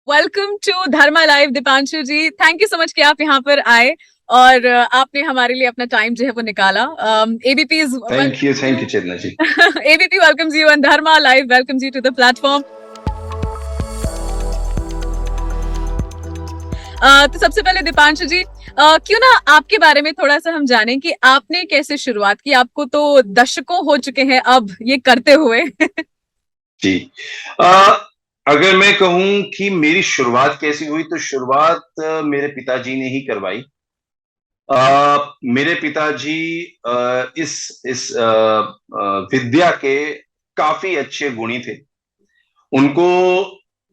Welcome to Dharma live. Deepanshu ji, thank you so much कि आप यहाँ पर आए और आपने हमारे लिए अपना टाइम जो है वो निकाला। ABP is thank you Chetna ji. ABP welcomes you on Dharma live, welcomes you to the platform. तो सबसे पहले दीपांशु जी, क्यों ना आपके बारे में थोड़ा सा हम जाने कि आपने कैसे शुरुआत की। आपको तो दशकों हो चुके हैं अब ये करते हुए। जी, अगर मैं कहूं कि मेरी शुरुआत कैसी हुई तो शुरुआत मेरे पिताजी ने ही करवाई। मेरे पिताजी इस विद्या के काफी अच्छे गुणी थे। उनको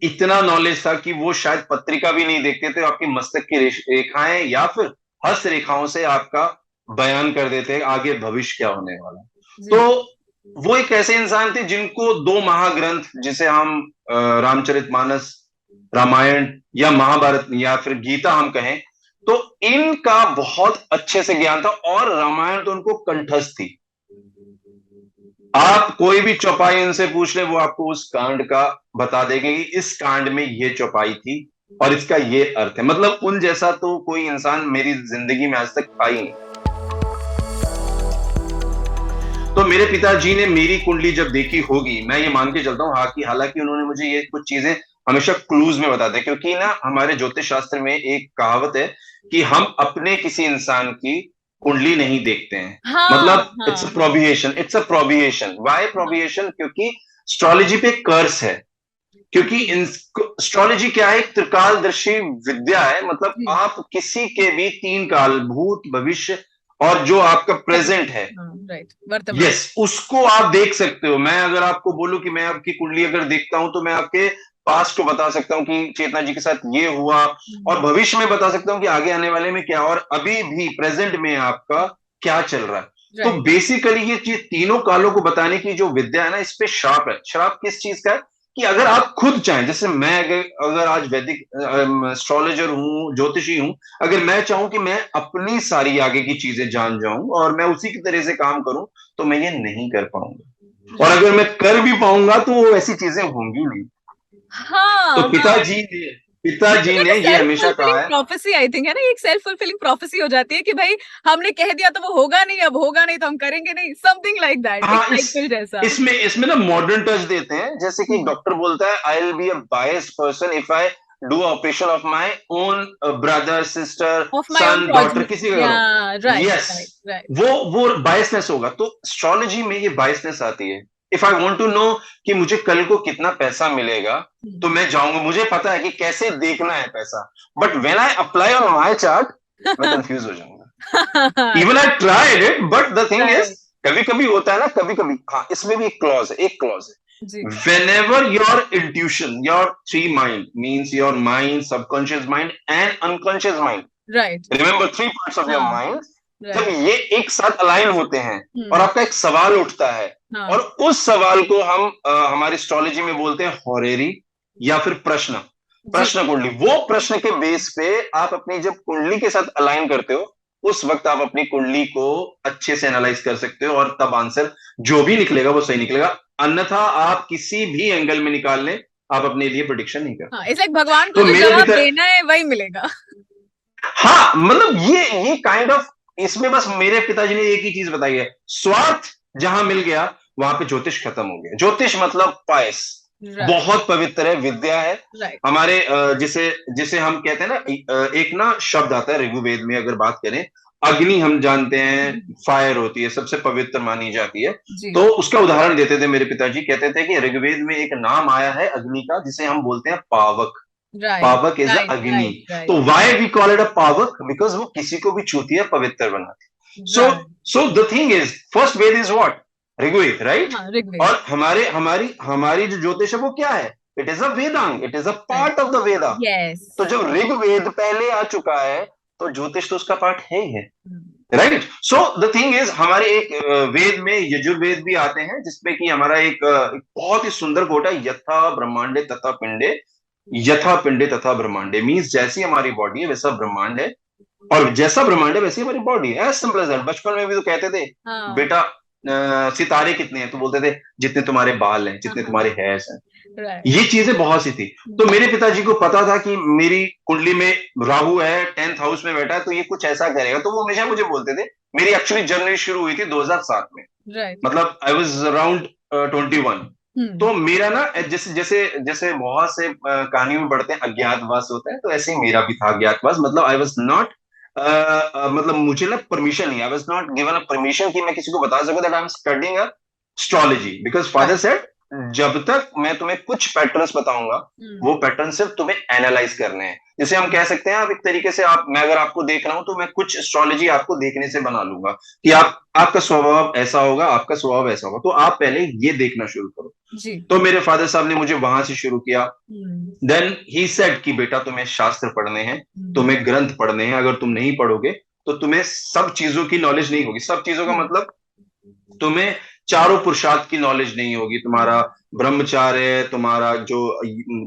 इतना नॉलेज था कि वो शायद पत्रिका भी नहीं देखते थे, आपकी मस्तक की रेखाएं या फिर हस्त रेखाओं से आपका बयान कर देते आगे भविष्य क्या होने वाला। तो वो एक ऐसे इंसान थे जिनको दो महाग्रंथ, जिसे हम रामचरितमानस, रामायण या महाभारत या फिर गीता हम कहें, तो इनका बहुत अच्छे से ज्ञान था और रामायण तो उनको कंठस्थ थी। आप कोई भी चौपाई इनसे पूछ ले, वो आपको उस कांड का बता देंगे कि इस कांड में ये चौपाई थी और इसका ये अर्थ है। मतलब उन जैसा तो कोई इंसान मेरी जिंदगी में आज तक था ही नहीं। तो मेरे पिताजी ने मेरी कुंडली जब देखी होगी, मैं ये मान के चलता हूँ हाँ, कि हालांकि उन्होंने मुझे ये कुछ चीजें हमेशा क्लूज में बता दें, क्योंकि ना हमारे ज्योतिष शास्त्र में एक कहावत है कि हम अपने किसी इंसान की कुंडली नहीं देखते हैं। मतलब it's a probation, it's a probation. Why probation? क्योंकि एस्ट्रोलॉजी पे कर्स है। क्योंकि एस्ट्रोलॉजी क्या है? एक त्रिकालदर्शी विद्या है। मतलब आप किसी के भी तीन काल, भूत, भविष्य और जो आपका प्रेजेंट है, यस, उसको आप देख सकते हो। मैं अगर आपको बोलूं कि मैं आपकी कुंडली अगर देखता हूं तो मैं आपके पास्ट को बता सकता हूं कि चेतना जी के साथ ये हुआ, और भविष्य में बता सकता हूं कि आगे आने वाले में क्या, और अभी भी प्रेजेंट में आपका क्या चल रहा है। तो बेसिकली ये चीज तीनों कालों को बताने की जो विद्या है ना, इस पे श्राप है। श्राप किस चीज का है? कि अगर आप खुद चाहें, जैसे मैं अगर आज वैदिक एस्ट्रोलॉजर हूं, ज्योतिषी हूं, अगर मैं चाहूं कि मैं अपनी सारी आगे की चीजें जान जाऊं और मैं उसी की तरह से काम करूं, तो मैं ये नहीं कर पाऊंगा। और अगर मैं कर भी पाऊंगा तो वो ऐसी चीजें होंगी नहीं। तो पिताजी ने ये हमेशा कहा है, प्रोफेसी आई थिंक है ना, एक सेल्फ फुलफिलिंग प्रोफेसी हो जाती है कि भाई हमने कह दिया तो वो होगा नहीं, अब होगा नहीं तो हम करेंगे नहीं, समथिंग लाइक दैट। हाँ, इसमें ना मॉडर्न टच देते हैं। जैसे कि डॉक्टर बोलता है, I will be a biased person if I do operation of my own brother, sister, son, daughter, किसी का। यस, वो बायसनेस होगा। तो एस्ट्रोलॉजी में ये बायसनेस आती है। If I want to know कि मुझे कल को कितना पैसा मिलेगा, तो मैं जाऊंगा, मुझे पता है कि कैसे देखना है पैसा। But when I apply on my chart, मैं कंफ्यूज हो जाऊंगा। Even I tried it, but the thing is, कभी कभी होता है ना, कभी कभी, हाँ, इसमें भी एक क्लॉज है, whenever your intuition, your three mind, means your mind, subconscious mind and unconscious mind, right, remember three parts of your mind, जब ये एक साथ अलाइन होते हैं और आपका एक सवाल उठता है, और उस सवाल को हम हमारी एस्ट्रोलॉजी में बोलते हैं हॉरेरी या फिर प्रश्न कुंडली। वो प्रश्न के बेस पे आप अपनी जब कुंडली के साथ अलाइन करते हो, उस वक्त आप अपनी कुंडली को अच्छे से एनालाइज कर सकते हो और तब आंसर जो भी निकलेगा वो सही निकलेगा। अन्यथा आप किसी भी एंगल में निकाल लें, आप अपने लिए प्रेडिक्शन नहीं कर। इट्स लाइक भगवान को जो जवाब देना है वही मिलेगा। हाँ, मतलब ये काइंड ऑफ, इसमें बस मेरे पिताजी ने एक ही चीज बताई है, स्वार्थ जहां मिल गया वहां पे ज्योतिष खत्म हो गया। ज्योतिष मतलब पायस, बहुत पवित्र है, विद्या है हमारे। जिसे हम कहते हैं ना, एक ना शब्द आता है ऋग्वेद में, अगर बात करें, अग्नि हम जानते हैं फायर होती है, सबसे पवित्र मानी जाती है। तो उसका उदाहरण देते थे मेरे पिताजी, कहते थे कि ऋग्वेद में एक नाम आया है अग्नि का, जिसे हम बोलते हैं पावक। पावक इज अग्नि। तो why we call it a पावक? बिकॉज वो किसी को भी छूती है, पवित्र बनाती। So the thing is, first Veda is what? Rigveda, right? और हमारी जो ज्योतिष है वो क्या है? It is a Vedanga, it is a part of the Veda. तो जब ऋग्वेद पहले आ चुका है तो ज्योतिष तो उसका पार्ट है ही है, right? So the thing is, हमारे एक वेद में यजुर्वेद भी आते हैं, जिसपे कि हमारा एक बहुत ही सुंदर कोट है, यथा ब्रह्मांडे तथा पिंडे, यथा पिंडे तथा ब्रह्मांडे। मीन्स जैसी हमारी बॉडी है वैसा ब्रह्मांड है, और जैसा ब्रह्मांड है वैसी हमारी बॉडी है। As simple as that. बचपन में भी तो कहते थे बेटा सितारे कितने हैं, तो बोलते थे जितने तुम्हारे बाल हैं, जितने तुम्हारे हेयर्स हैं। राइट। ये चीजें बहुत सी थी। तो मेरे पिताजी को पता था कि मेरी कुंडली में राहु है, 10th हाउस में बैठा है, तो ये कुछ ऐसा करेगा, तो वो हमेशा मुझे बोलते थे। मेरी एक्चुअली जर्नी शुरू हुई थी 2007 में, राइट। मतलब आई वाज अराउंड 21। तो मेरा ना जैसे जैसे जैसे बहुत से कहानियों में पढ़ते हैं अज्ञातवास होता है, तो ऐसे ही मेरा भी था अज्ञातवास। मतलब आई वाज नॉट मतलब मुझे ना परमिशन नहीं, I was not given a permission कि मैं किसी को बता सकूं that I am studying astrology, because father said जब तक मैं तुम्हें कुछ पैटर्न्स बताऊंगा, वो पैटर्न सिर्फ तुम्हें एनालाइज करने हैं। जैसे हम कह सकते हैं, आप एक तरीके से, आप मैं अगर आपको देख रहा हूं तो मैं कुछ एस्ट्रोलॉजी आपको देखने से बना लूंगा कि आपका स्वभाव ऐसा होगा, आपका स्वभाव ऐसा होगा, तो आप पहले ये देखना शुरू करो। जी। तो मेरे फादर साहब ने मुझे वहां से शुरू किया। देन ही सेड कि बेटा तुम्हें शास्त्र पढ़ने हैं, तुम्हें ग्रंथ पढ़ने हैं, अगर तुम नहीं पढ़ोगे तो तुम्हें सब चीजों की नॉलेज नहीं होगी। सब चीजों का मतलब तुम्हें चारों पुरुषार्थ की नॉलेज नहीं होगी। तुम्हारा ब्रह्मचार्य, तुम्हारा जो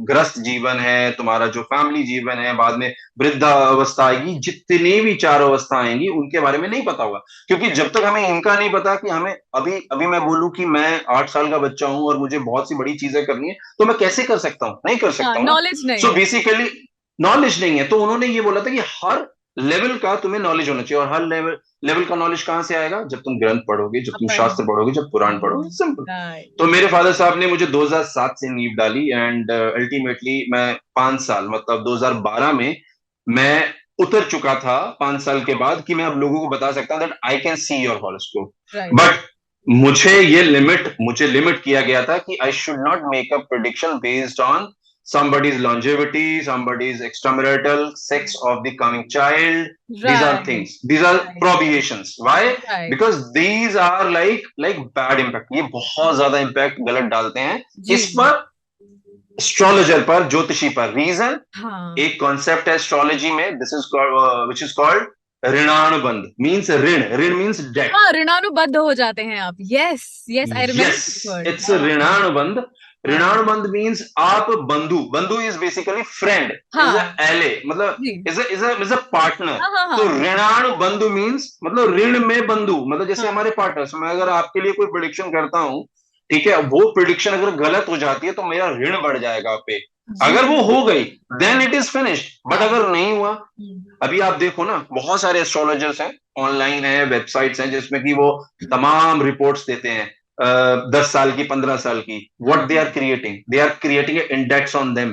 ग्रस्त जीवन है, तुम्हारा जो फैमिली जीवन है, बाद में वृद्धावस्था आएगी, जितनी भी चार अवस्था आएंगी उनके बारे में नहीं पता होगा। क्योंकि जब तक हमें इनका नहीं पता कि हमें अभी अभी मैं बोलूं कि मैं 8 साल का बच्चा हूं और मुझे बहुत सी बड़ी चीजें करनी है, तो मैं कैसे कर सकता हूं? नहीं कर सकता हूं ना। नॉलेज नहीं सो है। बेसिकली नॉलेज नहीं है। तो उन्होंने ये बोला था कि हर लेवल का तुम्हें नॉलेज होना चाहिए। और हर लेवल का नॉलेज कहां से आएगा? जब तुम ग्रंथ पढ़ोगे, जब तुम शास्त्र पढ़ोगे, जब पुराण पढ़ोगे। सिंपल। तो मेरे फादर साहब ने मुझे 2007 से नींव डाली, एंड अल्टीमेटली मैं 5 साल, मतलब 2012 में मैं उतर चुका था, 5 साल के बाद, कि मैं अब लोगों को बता सकता हूं that I can see your horoscope. But मुझे लिमिट किया गया था कि I should not make a prediction based on somebody's longevity, somebody's extramarital sex of the coming child. These are things, these are probations. Why? Because these are like bad impact. ये बहुत ज्यादा impact गलत डालते हैं किस पर? Astrologer पर, ज्योतिषी पर। रीजन, एक कॉन्सेप्ट है एस्ट्रोलॉजी में, this is which is called ऋणानुबंध। मीन्स ऋण मीन्स डेट। ऋणानुबद्ध हो जाते हैं आप। Yes yes, I remember this word. It's ऋणानुबंध। ऋणानुबंध मीन्स आप बंधु इज बेसिकली फ्रेंड, इज एले, मतलब इज अ पार्टनर। तो ऋणानुबंध मीन्स मतलब ऋण में बंधु, मतलब जैसे हमारे पार्टनर्स। मैं अगर आपके लिए कोई प्रेडिक्शन करता हूं, ठीक है, वो प्रेडिक्शन अगर गलत हो जाती है तो मेरा ऋण बढ़ जाएगा आप पे। अगर वो हो गई then it is finished. But अगर नहीं हुआ, अभी आप देखो ना, बहुत सारे एस्ट्रोलॉजर्स हैं, ऑनलाइन है, वेबसाइट्स हैं, जिसमें कि वो तमाम रिपोर्ट्स देते हैं 10 साल की, 15 साल की। What they are creating a index on them.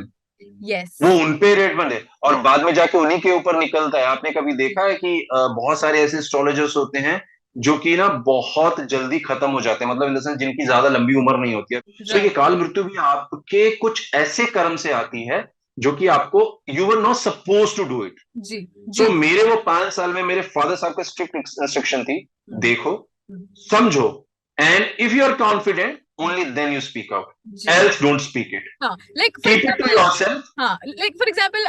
वो उनपे रेट बने और बाद में जाके उन्हीं के ऊपर निकलता है। आपने कभी देखा है कि बहुत सारे ऐसे एस्ट्रोलॉजर्स होते हैं जो कि ना बहुत जल्दी खत्म हो जाते हैं, मतलब इन द सेंस जिनकी ज्यादा लंबी उम्र नहीं होती है। तो ये काल मृत्यु भी आपके कुछ ऐसे कर्म से आती है जो कि आपको, you were not suppose to do it. तो मेरे वो 5 साल में मेरे फादर साहब का स्ट्रिक्ट इंस्ट्रक्शन थी, देखो, समझो, and if you are confident only then you speak out, else don't speak it. Like keep it to yourself. Like for example,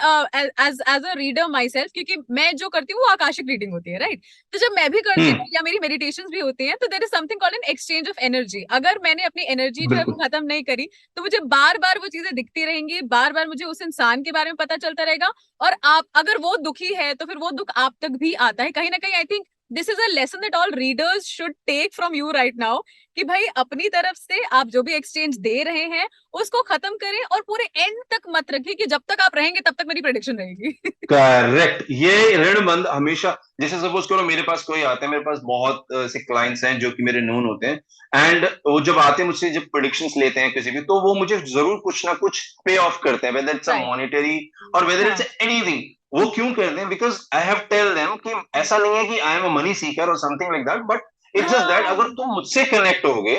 as a reader myself, क्योंकि मैं जो करती हूँ वो आकाशिक रीडिंग होती है, राइट? तो जब मैं भी करती हूँ या मेरी मेडिटेशंस भी होती हैं, तो there is something called an exchange of energy. अगर मैंने अपनी एनर्जी जो है वो खत्म नहीं करी, तो मुझे बार बार वो चीजें दिखती रहेंगी, बार बार मुझे उस इंसान के बारे में पता चलता रहेगा। और आप अगर वो दुखी है तो फिर वो दुख आप तक भी आता है कहीं ना कहीं। I think this is a lesson that all readers should take from you right now, कि भाई अपनी तरफ से आप जो भी एक्सचेंज दे रहे हैं उसको खत्म करें और पूरे एंड तक मत रखिए कि जब तक आप रहेंगे तब तक मेरी प्रेडिक्शन रहेगी। करेक्ट। ये ऋणबंध हमेशा, जैसे सपोज करो मेरे पास कोई आता है, मेरे पास बहुत से क्लाइंट्स हैं जो कि मेरे नोन होते हैं, एंड वो जब आते हैं मुझसे, जब प्रेडिक्शंस लेते हैं किसी की, तो वो मुझे जरूर कुछ ना कुछ पे ऑफ करते हैं, वेदर इट्स अ मॉनेटरी और वेदर इट्स एनीथिंग। वो क्यों करते हैं? Because I have tell them कि ऐसा नहीं है कि I am a money seeker और something like that, but it's just that अगर तुम मुझसे कनेक्ट होगे,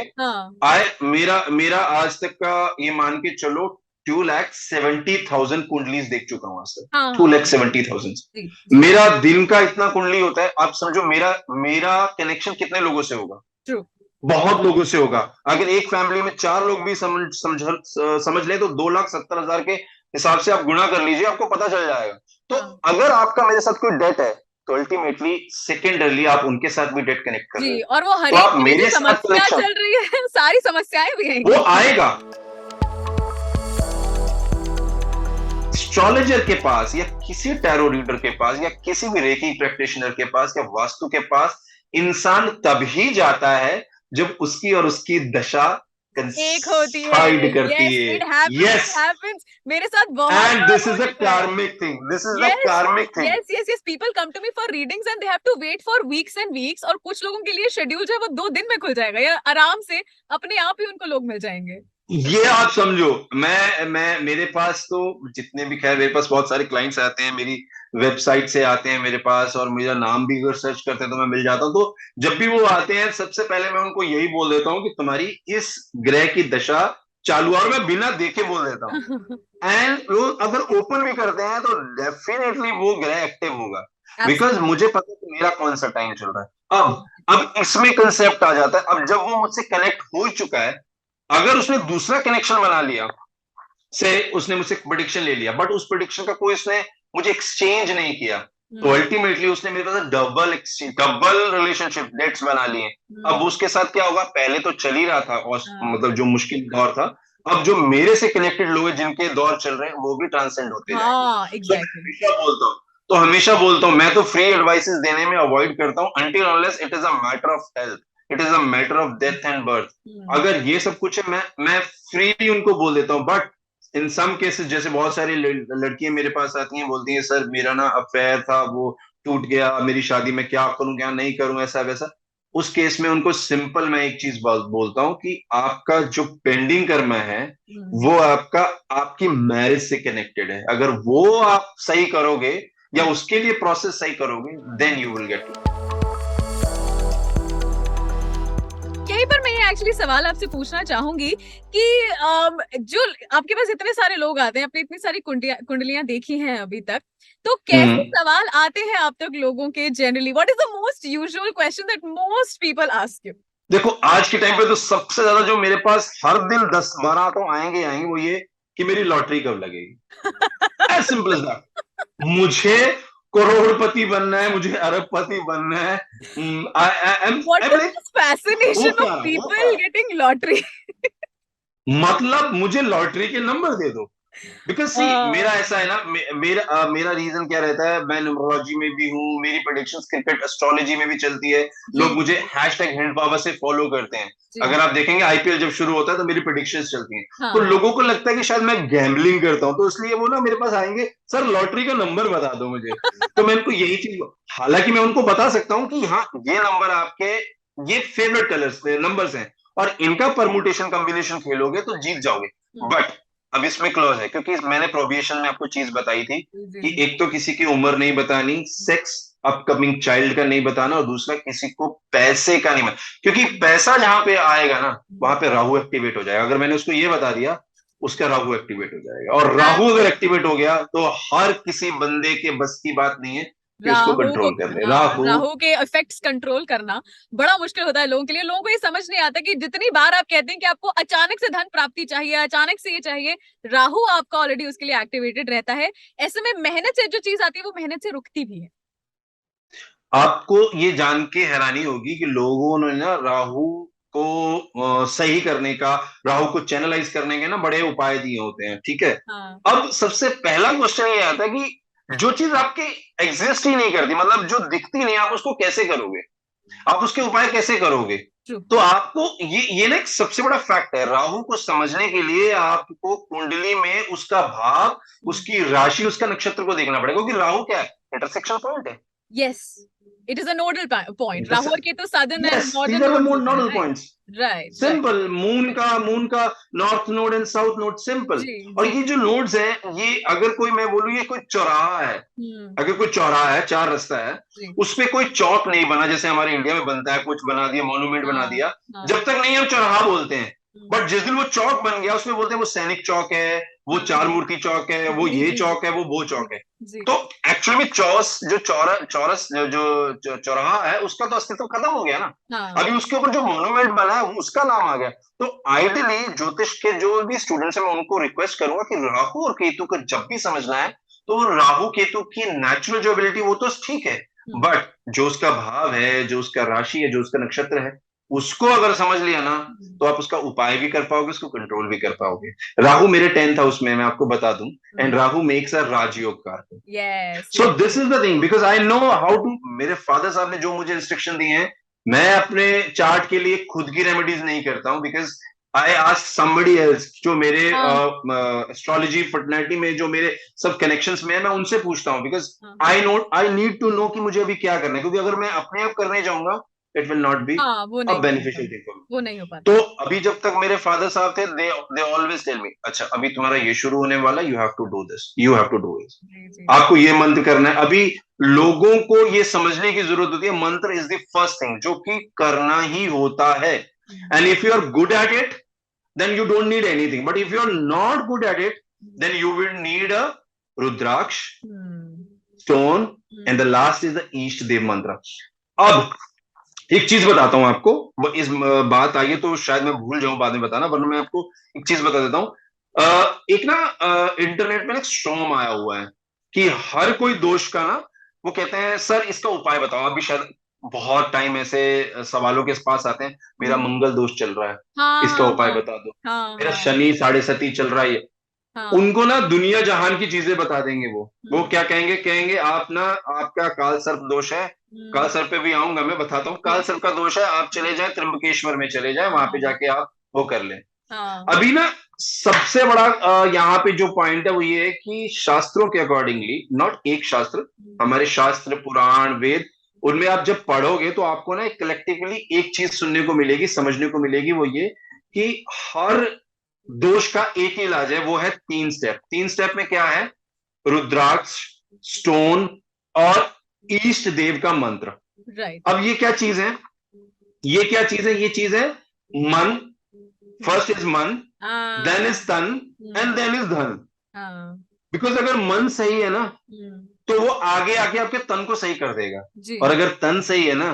मेरा आज तक का ये मान के चलो 2,70,000 कुंडलीज देख चुका हूं आज तक। 2,70,000 मेरा दिन का इतना कुंडली होता है। आप समझो मेरा कनेक्शन कितने लोगों से होगा? बहुत लोगों से होगा। अगर एक फैमिली में 4 लोग भी समझ ले तो 2,70,000 के हिसाब से आप गुणा कर लीजिए, आपको पता चल जाएगा। तो अगर आपका मेरे साथ कोई डेट है तो अल्टीमेटली सेकेंडरली आप उनके साथ भी डेट कनेक्ट कर रहे हैं। और वो हर एक मेरे समस्या चल रही है, सारी समस्याएं भी हैं, वो आएगा। एस्ट्रोलॉजर के पास या किसी टैरो रीडर के पास या किसी भी रेकी प्रैक्टिशनर के पास या वास्तु के पास इंसान तभी जाता है जब उसकी और उसकी दशा एक होती है। कंसाइड करती यस, है। It happens, yes, it happens. मेरे साथ बहुत एंड बार दिस हो इज अ चुका है। Karmic thing, this is a yes, karmic thing. Yes, yes, yes, people come to me for readings and they have to wait for weeks and weeks, और कुछ लोगों के लिए शेड्यूल जो है वो 2 दिन में खुल जाएगा, या आराम से अपने आप ही उनको लोग मिल जाएंगे। ये आप समझो, मैं मेरे पास तो जितने भी, खैर मेरे पास बहुत सारे क्लाइंट्स आते हैं, मेरी वेबसाइट से आते हैं मेरे पास, और मेरा नाम भी अगर सर्च करते हैं तो मैं मिल जाता हूँ। तो जब भी वो आते हैं सबसे पहले मैं उनको यही बोल देता हूँ कि तुम्हारी इस ग्रह की दशा चालू है, और मैं बिना देखे बोल देता हूँ। एंड वो अगर ओपन भी करते हैं तो डेफिनेटली वो ग्रह एक्टिव होगा, बिकॉज एब्सोल्युटली। मुझे पता है कि मेरा कौन सा टाइम चल रहा है। अब इसमें कंसेप्ट आ जाता है, अब जब वो मुझसे कनेक्ट हो ही चुका है, अगर उसने दूसरा कनेक्शन बना लिया, से उसने मुझसे प्रोडिक्शन ले लिया, बट उस प्रोडिक्शन का कोई उसने मुझे एक्सचेंज नहीं किया, तो अल्टीमेटली उसने मेरे पास डबल रिलेशनशिप डेट्स बना लिए। अब उसके साथ क्या होगा, पहले तो चल ही रहा था, और मतलब जो मुश्किल दौर था, अब जो मेरे से कनेक्टेड लोग हैं जिनके दौर चल रहे हैं वो भी ट्रांसेंड होते जाएंगे। हाँ, तो मैं एग्जैक्टली। हमेशा बोलता हूँ, मैं तो फ्री एडवाइसेस देने में अवॉइड करता हूँ, until unless it is a matter of health, it is a matter of death and birth. अगर ये सब कुछ है, मैं फ्रीली उनको बोल देता हूँ। बट इन सम केसेस, जैसे बहुत सारी लड़कियां मेरे पास आती हैं, बोलती हैं सर मेरा ना अफेयर था, वो टूट गया, मेरी शादी में क्या करूं क्या नहीं करूं, ऐसा वैसा। उस केस में उनको सिंपल मैं एक चीज बोलता हूँ कि आपका जो पेंडिंग कर्मा है वो आपका आपकी मैरिज से कनेक्टेड है, अगर वो आप सही करोगे या उसके लिए प्रोसेस सही करोगे, देन यू विल गेट। यहीं पर मैं ये एक्चुअली सवाल आपसे पूछना चाहूंगी कि जो आपके पास इतने सारे लोग आते हैं, आपने इतनी सारी कुंडलियां देखी हैं अभी तक, तो कैसे सवाल आते हैं आप तक लोगों के generally? What is the most usual question that most people ask you? देखो आज के टाइम पे तो सबसे ज्यादा जो मेरे पास हर दिन 10-12 तो आएंगे आएंगे, वो ये कि मेरी लॉटरी कब लगेगी। As simple as that. मुझे करोड़पति बनना है, मुझे अरबपति बनना है। What I is like this fascination of वो people क्या, getting lottery? मतलब मुझे लॉटरी के नंबर दे दो। बिकॉज सी मेरा हाँ, ऐसा है ना, मेरा रीजन क्या रहता है, मैं न्यूमरोलॉजी में भी हूँ, मेरी प्रेडिक्शंस क्रिकेट एस्ट्रोलॉजी में भी चलती है। जी, लोग मुझे हैशटैग हिंट पावर से फॉलो करते हैं। जी, अगर आप देखेंगे आईपीएल जब शुरू होता है तो मेरी प्रेडिक्शंस चलती हैं। तो हाँ, लोगों को लगता है कि शायद मैं गैम्बलिंग करता हूं, तो इसलिए वो ना मेरे पास आएंगे, सर लॉटरी का नंबर बता दो मुझे। तो मैं उनको यही चीज, हालांकि मैं उनको बता सकता हूँ कि हाँ ये नंबर आपके, ये फेवरेट कलर्स नंबर्स हैं, और इनका परमुटेशन कॉम्बिनेशन खेलोगे तो जीत जाओगे। बट अब इसमें क्लोज है, क्योंकि मैंने प्रोबिएशन में आपको चीज बताई थी जी, कि जी, एक तो किसी की उम्र नहीं बतानी, सेक्स अपकमिंग चाइल्ड का नहीं बताना, और दूसरा किसी को पैसे का नहीं बताना, क्योंकि पैसा जहां पे आएगा ना वहां पे राहु एक्टिवेट हो जाएगा। अगर मैंने उसको ये बता दिया, उसका राहु एक्टिवेट हो जाएगा, और राहु अगर एक्टिवेट हो गया तो हर किसी बंदे के बस की बात नहीं है कि उसको राहु को, कंट्रोल कर ले हाँ, राहु। राहु के इफेक्ट्स कंट्रोल करना बड़ा मुश्किल होता है लोगों के लिए। लोगों को ये समझ नहीं आता कि जितनी बार आप कहते हैं कि आपको अचानक से धन प्राप्ति चाहिए, अचानक से ये चाहिए, राहु आपका ऑलरेडी उसके लिए एक्टिवेटेड रहता है। ऐसे में मेहनत से जो चीज आती है वो मेहनत से रुकती भी है। आपको ये जान के हैरानी होगी कि लोगों ने ना राहु को सही करने का, राहु को चैनलाइज करने के ना बड़े उपाय दिए होते हैं, ठीक है। हाँ, अब सबसे पहला क्वेश्चन ये आता है कि जो चीज आपके एग्जिस्ट ही नहीं करती, मतलब जो दिखती नहीं, आप उसको कैसे करोगे, आप उसके उपाय कैसे करोगे। ट्रू। तो आपको ये ना एक सबसे बड़ा फैक्ट है, राहु को समझने के लिए आपको कुंडली में उसका भाव, उसकी राशि, उसका नक्षत्र को देखना पड़ेगा, क्योंकि राहु क्या है, इंटरसेक्शन पॉइंट है। Yes, it is a nodal point. Rahu और Ketu southern and yes, these northern are the nodes होते हैं, nodal right? Points. Right, right. Simple, moon का north node and south node, simple. जी, और जी। ये जो नोड्स हैं, ये अगर कोई, मैं बोलूँ ये कोई चौराहा है, अगर कोई चौराहा है, चार रास्ता है, जी। उस पे कोई चौक नहीं बना, जैसे हमारे इंडिया में बनता है, कुछ बना दिया, मॉन्यूमेंट बना हाँ, दिया, हाँ। जब तक नहीं हम चौराहा बोलते हैं। हम्म, बट जिस दिन वो चौक बन गया, उसमें बोलते हैं वो सैनिक चौक है, वो हाँ, चार मूर्ति चौक है, वो जी, ये जी, जी, चौक है, वो जी, चौक है। जी। तो एक्चुअली में चौरस जो चौराहा है, उसका तो अस्तित्व खत्म हो गया ना। हाँ, अभी उसके ऊपर जो मॉन्यूमेंट बना है उसका नाम आ गया। तो आइडियली ज्योतिष के जो भी स्टूडेंट्स हैं, मैं उनको रिक्वेस्ट करूंगा कि राहु और केतु को जब भी समझना है, तो राहु केतु की नेचुरल जो एबिलिटी वो तो ठीक है, हम्म, बट जो उसका भाव है, जो उसका राशि है, जो उसका नक्षत्र है, उसको अगर समझ लिया ना, तो आप उसका उपाय भी कर पाओगे, उसको कंट्रोल भी कर पाओगे। राहु मेरे 10th हाउस में, मैं आपको बता दूं, and Rahu makes a Rajyog karak. Yes, so yes. This is the thing, because I know how to, मेरे फादर साहब ने जो मुझे इंस्ट्रक्शन दिए हैं, मैं अपने चार्ट के लिए खुद की रेमेडीज नहीं करता हूँ, because I ask somebody else, जो मेरे हाँ एस्ट्रोलॉजी फर्टिलिटी में जो मेरे सब कनेक्शंस में है, मैं उनसे पूछता हूँ, बिकॉज हाँ आई नीड टू नो कि मुझे अभी क्या करना है, क्योंकि अगर मैं अपने आप करने जाऊंगा इट विल नॉट बी हाँ, वो अ नहीं हो पाता, बेनिफिशियल थिंग फॉर मी। वो नहीं हो तो पाता। अभी जब तक मेरे फादर साहब थे, दे ऑलवेज टेल मी, अच्छा अभी तुम्हारा ये शुरू होने वाला, you have to do this, you have to do it, जी जी जी। आपको ये मंत्र करना है। अभी लोगों को ये समझने की जरूरत होती है, मंत्र इज द फर्स्ट थिंग जो कि करना ही होता है। Hmm, and if you are good at it, then you don't need anything. But if you're not good at it, then you will need a Rudraksh hmm, stone, and the hmm, last is the East Dev mantra. अब एक चीज बताता हूं आपको, इस बात आई है तो शायद मैं भूल जाऊं बाद में बताना, वरना मैं आपको एक चीज बता देता हूं। एक ना इंटरनेट में ना स्ट्रॉम आया हुआ है कि हर कोई दोष का ना, वो कहते हैं सर इसका उपाय बताओ। आप भी शायद बहुत टाइम ऐसे सवालों के पास आते हैं, मेरा हम्म, मंगल दोष चल रहा है, इसका हाँ उपाय हाँ बता दो, हाँ मेरा हाँ शनि साढ़े सती चल रहा है। हाँ। उनको ना दुनिया जहान की चीजें बता देंगे। वो हम्म क्या कहेंगे, कहेंगे आप ना, आपका काल सर्प दोष है। काल हम्म, सर्प पे भी आऊंगा, मैं बताता हूँ, काल हम्म, सर्प का दोष है, आप चले जाएं त्र्यंबकेश्वर में, चले जाएं वहां पे हाँ जाके आप वो कर लें। हाँ। अभी ना सबसे बड़ा यहाँ पे जो पॉइंट है वो ये है कि शास्त्रों के अकॉर्डिंगली, नॉट एक शास्त्र, हमारे शास्त्र पुराण वेद, उनमें आप जब पढ़ोगे तो आपको ना कलेक्टिवली एक चीज सुनने को मिलेगी, समझने को मिलेगी, वो ये कि हर दोष का एक ही इलाज है, वो है 3 स्टेप। 3 स्टेप में क्या है, रुद्राक्ष, स्टोन और ईष्ट देव का मंत्र। राइट। अब ये क्या चीज है, ये क्या चीज है, ये चीज है मन। फर्स्ट इज मन, देन हाँ इज तन, एंड देन इज धन। हाँ। बिकॉज अगर मन सही है ना, हम्म, तो वो आगे आके आपके तन को सही कर देगा, जी और अगर तन सही है ना,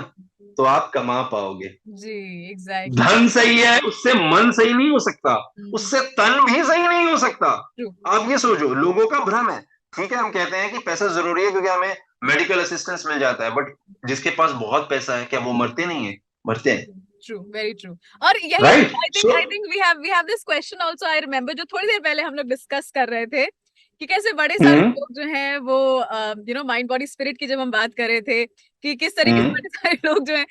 तो आप कमा पाओगे। जी, एग्जैक्टली। धन सही है, उससे मन सही नहीं हो सकता, उससे तन भी सही नहीं हो सकता। ट्रू। आप ये सोचो, लोगों का भ्रम है। ठीक है, हम कहते हैं कि पैसा जरूरी है क्योंकि हमें मेडिकल असिस्टेंस मिल जाता है, बट जिसके पास बहुत पैसा है, क्या वो मरते नहीं है? मरते हैं, ट्रू, वेरी ट्रू। और यही right? I think we have this question also, I remember, जो थोड़ी देर पहले हम लोग डिस्कस कर रहे थे कि कैसे बड़े सारे हम्म लोग जो हैं वो माइंड बॉडी स्पिरिट की जब हम बात कर रहे थे कि किस तरीके से हम्म बड़े सारे लोग जो हैं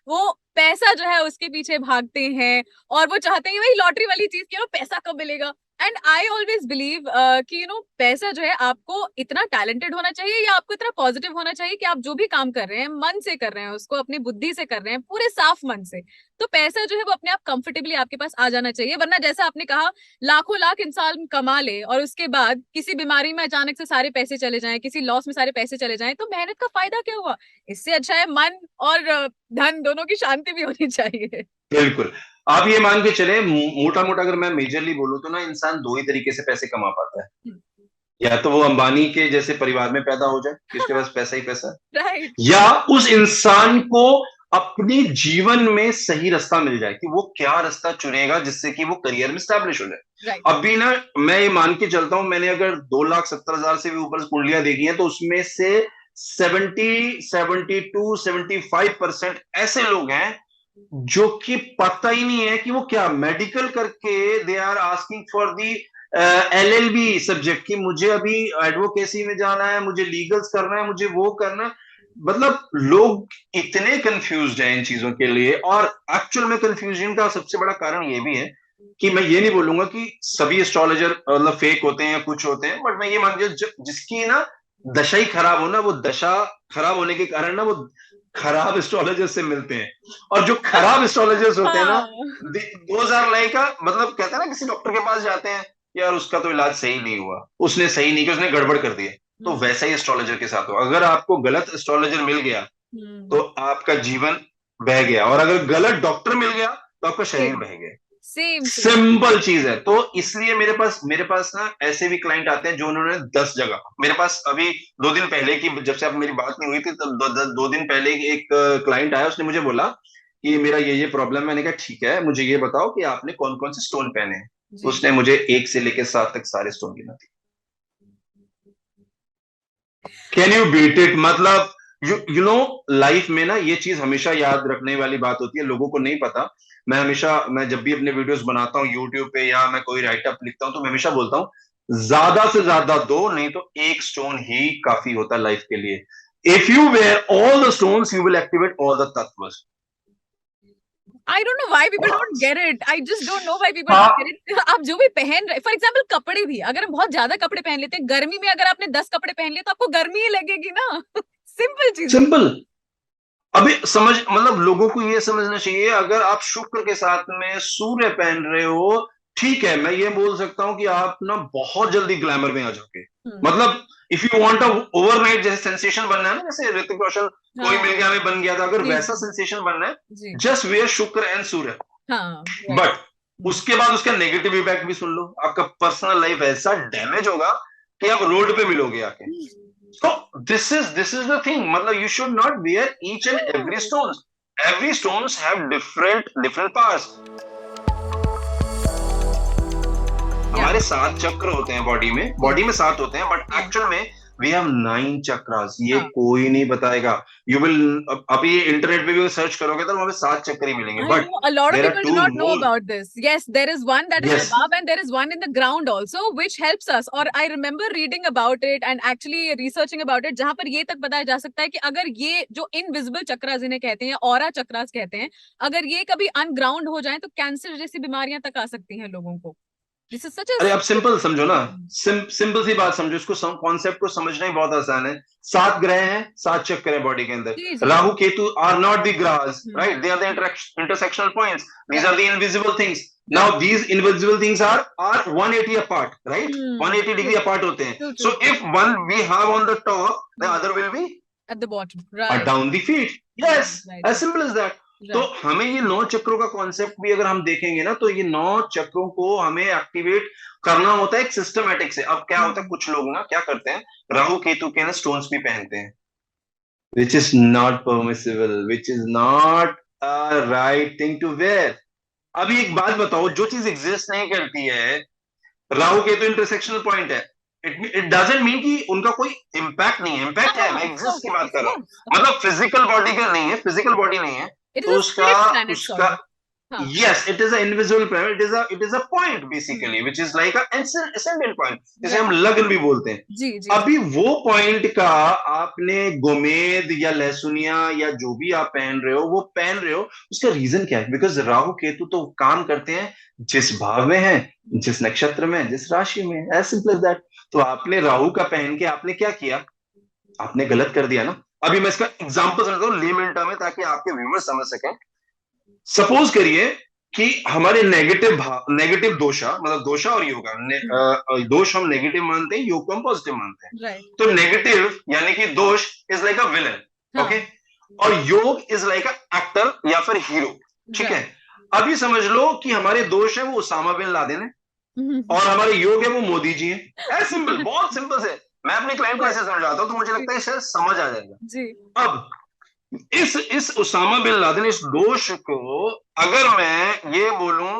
वो पैसा जो है उसके पीछे भागते हैं, और वो चाहते हैं वही लॉटरी वाली चीज कि पैसा कब मिलेगा। एंड आई ऑलवेज बिलीव कि पैसा जो है आपको इतना टैलेंटेड होना चाहिए या आपको इतना पॉजिटिव होना चाहिए कि आप जो भी काम कर रहे हैं मन से कर रहे हैं, उसको अपनी बुद्धि से कर रहे हैं, पूरे साफ मन से, तो पैसा जो है वो अपने आप कंफर्टेबली आपके पास आ जाना चाहिए। वरना जैसा आपने कहा, लाखों लाख इंसान कमा ले और उसके बाद किसी बीमारी में अचानक से सारे पैसे चले जाएं, किसी लॉस में सारे पैसे चले जाएं, तो मेहनत का फायदा क्या हुआ? इससे अच्छा है मन और धन दोनों की शांति भी होनी चाहिए। बिल्कुल। आप ये मान के चले, मोटा मोटा अगर मैं मेजरली बोलूं तो ना, इंसान दो ही तरीके से पैसे कमा पाता है। या तो वो अंबानी के जैसे परिवार में पैदा हो जाए कि उसके पास पैसा ही पैसा है, राइट। या उस इंसान को अपने जीवन में सही रास्ता मिल जाए कि वो क्या रास्ता चुनेगा जिससे कि वो करियर में स्टैब्लिश हो जाए। राइट। अभी ना मैं ये मान के चलता हूं, मैंने अगर 2,70,000 से भी ऊपर कुंडलियां देखी हैं, तो उसमें से 70, 72, 75% ऐसे लोग हैं जो कि पता ही नहीं है कि वो क्या मेडिकल करके they are asking for the LLB subject, कि मुझे अभी एडवोकेसी में जाना है, मुझे लीगल्स करना है, मुझे वो करना है। मतलब लोग इतने कंफ्यूज्ड हैं इन चीजों के लिए, और एक्चुअल में कंफ्यूजन का सबसे बड़ा कारण ये भी है कि मैं ये नहीं बोलूंगा कि सभी एस्ट्रोलॉजर मतलब फेक होते हैं या कुछ होते हैं, बट मैं ये मान जिसकी ना दशा ही खराब हो ना, वो दशा खराब होने के कारण ना वो खराब एस्ट्रोलॉजर्स से मिलते हैं। और जो खराब एस्ट्रोलॉजर्स होते हैं ना, हाँ। 2,000 का मतलब, कहते हैं ना किसी डॉक्टर के पास जाते हैं, यार उसका तो इलाज सही नहीं हुआ, उसने सही नहीं किया, उसने गड़बड़ कर दिया। तो वैसा ही एस्ट्रोलॉजर के साथ हो, अगर आपको गलत एस्ट्रोलॉजर मिल गया तो हम्म। आपका जीवन बह गया, और अगर गलत डॉक्टर मिल गया तो आपका शरीर सेम बह गया। Same same. सिंपल चीज है। तो इसलिए मेरे पास ना ऐसे भी क्लाइंट आते हैं जो उन्होंने 10 जगह, मेरे पास अभी 2 दिन पहले की, जब से अब मेरी बात नहीं हुई थी, तब 2 दिन पहले एक क्लाइंट आया, उसने मुझे बोला कि मेरा ये प्रॉब्लम है। मैंने कहा ठीक है, मुझे ये बताओ कि आपने कौन कौन से स्टोन पहने हैं। तो जी। उसने मुझे 1 से लेकर 7 तक सारे स्टोन गिना दिए। Can you beat it? मतलब यू नो, लाइफ में ना ये चीज हमेशा याद रखने वाली बात होती है, लोगों को नहीं पता। मैं जब भी अपने वीडियोस बनाता हूँ यूट्यूब पे या मैं कोई राइटअप लिखता हूँ, तो मैं हमेशा बोलता हूँ ज्यादा से ज्यादा दो, नहीं तो एक स्टोन ही काफी होता है लाइफ के लिए। If you wear all the stones, you will activate all the तत्व। I don't know why people don't get it, I just don't know why people हाँ डोंट गेट इट। आप जो भी पहन रहे, फॉर एग्जांपल कपड़े भी, अगर हम बहुत ज्यादा कपड़े पहन लेते हैं गर्मी में, अगर आपने 10 कपड़े पहन लिए तो आपको गर्मी ही लगेगी ना। सिंपल चीज है। सिंपल। अभी समझ मतलब लोगों को ये समझना चाहिए, अगर आप शुक्र के साथ में सूर्य पहन रहे हो, ठीक है, मैं ये बोल सकता हूं कि आप ना बहुत जल्दी ग्लैमर में आ जाओगे। मतलब if you want a overnight जैसे सेंसेशन बनना है ना, जैसे ऋतिक रोशन कोई हाँ मिल गया हमें बन गया था, अगर जी वैसा जी सेंसेशन बनना है, जी। जस्ट वेयर शुक्र एंड सूर्य। हाँ राइट। बट उसके बाद उसका नेगेटिव इम्पैक्ट भी सुन लो, आपका पर्सनल लाइफ ऐसा डैमेज होगा कि आप रोड पे मिलोगे आके। So this is the thing. मतलब you should not wear each and every True. stones. Every stones have different parts. Yeah. हमारे 7 चक्र होते हैं बॉडी में 7 होते हैं, बट हाँ एक्चुअल में वी हैव 9 चक्रास। ये हाँ। कोई नहीं बताएगा। यू विल अभी इंटरनेट पे भी सर्च करोगे तो वहां पे 7 चक्र ही मिलेंगे, I but know a lot of there are people do 2 not know more. about this. Yes, there is one that is yes, above and there is one in the ground also, which helps us. और I remember reading about it and actually researching about it, जहां पर ये तक बताया जा सकता है कि अगर ये जो इनविजिबल चक्रास इन्हें कहते हैं, ऑरा चक्रास कहते हैं, अगर ये कभी अनग्राउंड हो जाए तो कैंसर जैसी बीमारियां तक आ सकती हैं लोगों को। दिस इज सच अरे आप अ सिंपल समझो ना, सिंपल सी बात समझो, इसको कॉन्सेप्ट को समझना ही बहुत आसान है। 7 ग्रह हैं, 7 चक्कर है बॉडी के अंदर। जी जी। Rahu Ketu are not the ग्रास, hmm right? They are the intersectional points. These right are the invisible things. Right. Now these invisible things are 180 apart, right? 180 true degree apart होते हैं। True so true. If one we have on the top, the other will be At the bottom, right? Down the feet. Right, yes, right, as simple as that. तो right. हमें ये 9 चक्रों का concept भी अगर हम देखेंगे ना, तो ये 9 चक्रों को हमें एक्टिवेट करना होता है एक सिस्टमैटिक से। अब क्या होता है, Hmm. कुछ लोग ना क्या करते हैं, राहु केतु के ना स्टोन्स भी पहनते हैं, which is not permissible, which is not a right thing to wear. अभी एक बात बताओ, जो चीज एग्जिस्ट नहीं करती है, राहु केतु इंटरसेक्शनल पॉइंट है, इट डजंट मीन कि उनका कोई इम्पैक्ट नहीं है। इम्पैक्ट है, मैं Of एग्जिस्ट course, की बात of कर रहा हूँ। course, of मतलब course. फिजिकल बॉडी का नहीं है, फिजिकल बॉडी नहीं है, It is तो a उसका spirit planet sort उसका of. हाँ. yes, it is an invisible planet. It is a point basically, which is like a ascendant point, जिसे Yeah. हम लग्न भी बोलते हैं। जी जी जी. अभी वो पॉइंट का आपने गोमेद या लहसुनिया या जो भी आप पहन रहे हो, वो पहन रहे हो, उसका रीजन क्या है? बिकॉज राहु केतु तो काम करते हैं जिस भाव में है, जिस नक्षत्र में, जिस राशि में, एज सिंपल एज दैट। तो आपने राहु का पहन के आपने क्या किया? आपने गलत कर दिया ना। अभी मैं इसका एग्जांपल समझता हूँ लेमन टर्म में, ताकि आपके व्यूअर्स समझ सकें। सपोज करिए कि हमारे नेगेटिव दोषा, मतलब दोषा और योगा, दोष हम नेगेटिव मानते हैं, योग को हम पॉजिटिव मानते हैं। Right. तो नेगेटिव यानी कि दोष इज लाइक अ विलन, हाँ. ओके, और योग इज लाइक अ एक्टर या फिर हीरो, ठीक है? Right. अभी समझ लो कि हमारे दोष है वो उसामा बिन लादेन है, और हमारे योग है वो मोदी जी है। ऐसे सिंपल, बहुत सिंपल से मैं अपने क्लाइंट को Right. ऐसे समझाता हूं, तो मुझे लगता है इसे समझ आ जाएगा। जी. अब इस उसामा बिन लादेन, इस दोष को अगर मैं ये बोलूं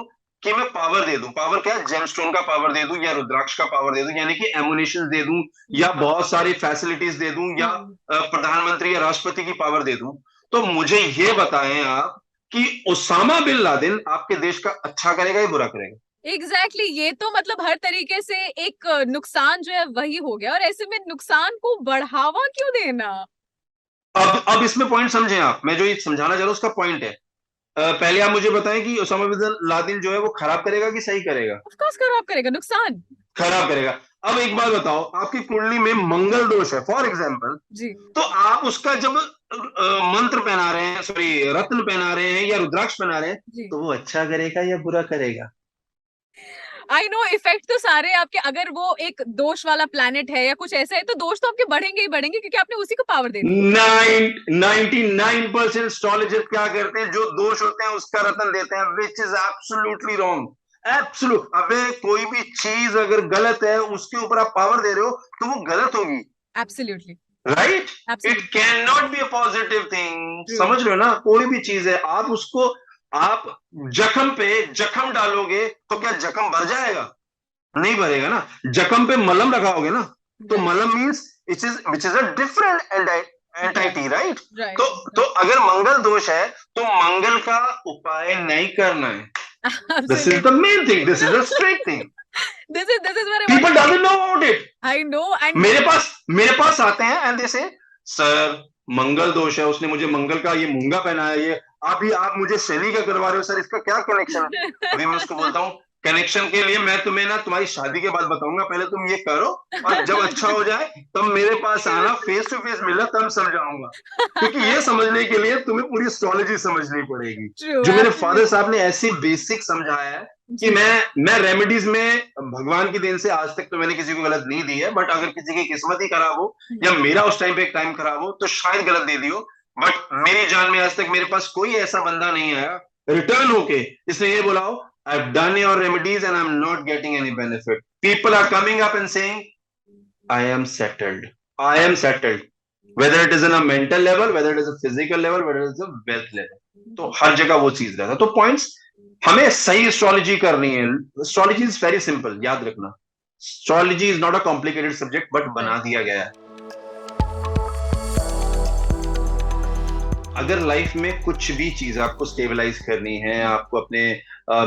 कि मैं पावर दे दूं, पावर क्या है? जेमस्टोन का पावर दे दूं, या रुद्राक्ष का पावर दे दूं, यानी कि एमुनेशन दे दूं, या बहुत सारी फैसिलिटीज दे दूं, या प्रधानमंत्री या राष्ट्रपति की पावर दे दूं, तो मुझे ये बताएं आप कि उसामा बिन लादेन आपके देश का अच्छा करेगा या बुरा करेगा? एग्जैक्टली exactly, ये तो मतलब हर तरीके से एक नुकसान जो है वही हो गया, और ऐसे में नुकसान को बढ़ावा क्यों देना? अब इसमें पॉइंट समझें आप, मैं जो ये समझाना चाह रहा हूं उसका पॉइंट है। पहले आप मुझे बताएं कि ओसामा बिन लादेन जो है वो खराब करेगा कि सही करेगा? ऑफ कोर्स खराब करेगा, नुकसान। खराब करेगा। अब एक बात बताओ, आपकी कुंडली में मंगल दोष है फॉर एग्जाम्पल, जी. तो आप उसका जब मंत्र पहना रहे हैं, सॉरी रत्न पहना रहे हैं या रुद्राक्ष पहना रहे हैं, जी. तो वो अच्छा करेगा या बुरा करेगा? आई नो इफेक्ट तो सारे आपके, अगर वो एक दोष वाला प्लैनेट है या कुछ ऐसा है तो दोष तो आपके बढ़ेंगे ही बढ़ेंगे, क्योंकि आपने उसी को पावर दे दी। 99% एस्ट्रोलॉजर क्या करते हैं, जो दोष होते हैं उसका रत्न देते हैं, which is absolutely wrong. Absolute, अबे कोई भी चीज अगर गलत है उसके ऊपर आप पावर दे रहे हो तो वो गलत होगी। Absolutely. Right? It absolutely. Can not be a positive thing. True. समझ रहे हो ना? कोई भी चीज है, आप उसको आप जख्म पे जख्म डालोगे तो क्या जख्म भर जाएगा? नहीं भरेगा ना। जख्म पे मलहम लगाओगे ना, तो Right. मलहम means which is a different entity, right? Right. तो अगर मंगल दोष है तो मंगल का उपाय नहीं करना है। This is the main thing, this is the straight thing. This is what I people want. Doesn't know about it. I know, and मेरे पास आते हैं एंड दे से, सर मंगल दोष है, उसने मुझे मंगल का ये मूंगा पहनाया, ये आप मुझे शनि का करवा रहे हो सर, इसका क्या कनेक्शन है? अभी मैं उसको बोलता हूँ कनेक्शन के लिए मैं तुम्हें ना तुम्हारी शादी के बाद बताऊंगा, पहले तुम ये करो, और जब अच्छा हो जाए तब मेरे पास आना, फेस टू फेस मिलना, तब समझाऊंगा। क्योंकि ये समझने के लिए तुम्हें पूरी एस्ट्रोलॉजी समझनी पड़ेगी, ट्रू, जो मेरे फादर एब्सोल्युटली। साहब ने ऐसी बेसिक समझाया है कि जी। मैं रेमेडीज में भगवान की देन से आज तक तो मैंने किसी को गलत नहीं दी है, बट अगर किसी की किस्मत ही खराब हो या मेरा उस टाइम पे एक टाइम खराब हो तो शायद गलत दे दी हो, बट मेरी जान में आज तक मेरे पास कोई ऐसा बंदा नहीं आया रिटर्न होके इसने ये बोला हो I've done your remedies and I'm not getting any benefit. People are coming up and saying I am settled, I am settled, whether it is in a mental level, whether it is a physical level, whether it is a wealth level. तो हर जगह वो चीज रहता है। तो points हमें सही astrology करनी है। एस्ट्रोलॉजी इज वेरी सिंपल, याद रखना, astrology is not a complicated subject, but बना दिया गया है। अगर लाइफ में कुछ भी चीज आपको स्टेबलाइज करनी है, आपको अपने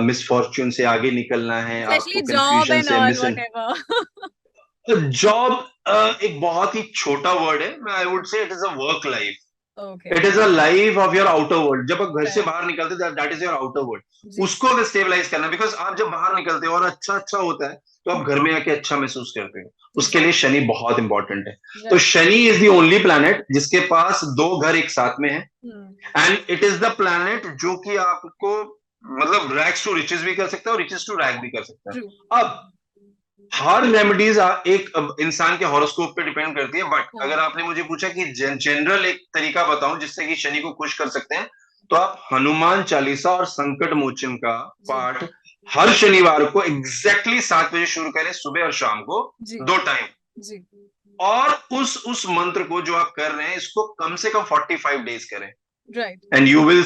मिसफॉर्च्यून से आगे निकलना है, स्पेशली आपको जॉब कंफ्यूजन एंड से ऑल मिस व्हाटएवर। जॉब एक बहुत ही छोटा वर्ड है, मैं I would say it is a work life, okay. It is a life of your outer world. जब आप घर से राइट। बाहर निकलते that is your outer world, जी। उसको अगर स्टेबलाइज करना, बिकॉज आप जब बाहर निकलते हो और अच्छा अच्छा होता है तो आप घर में आके अच्छा महसूस करते हो, उसके लिए शनि बहुत इंपॉर्टेंट है। तो right. Shani is the only planet जिसके पास दो घर एक साथ में है, and it is the planet जो कि आपको मतलब रैग्स टू रिचेस भी कर सकता है और रिचेस टू रैग भी कर सकता है। ट्रू। अब हर रेमेडीज एक इंसान के हॉरोस्कोप पे डिपेंड करती है, बट हाँ। अगर आपने मुझे पूछा कि जनरल एक तरीका बताऊं जिससे कि शनि को खुश कर सकते हैं, तो आप हनुमान चालीसा और संकट मोचन का जी। पाठ हर शनिवार को एग्जैक्टली 7 बजे शुरू करें, सुबह और शाम को, जी। 2 टाइम। जी। और उस मंत्र को जो आप कर रहे हैं इसको कम से कम 45 डेज करें, right. And you will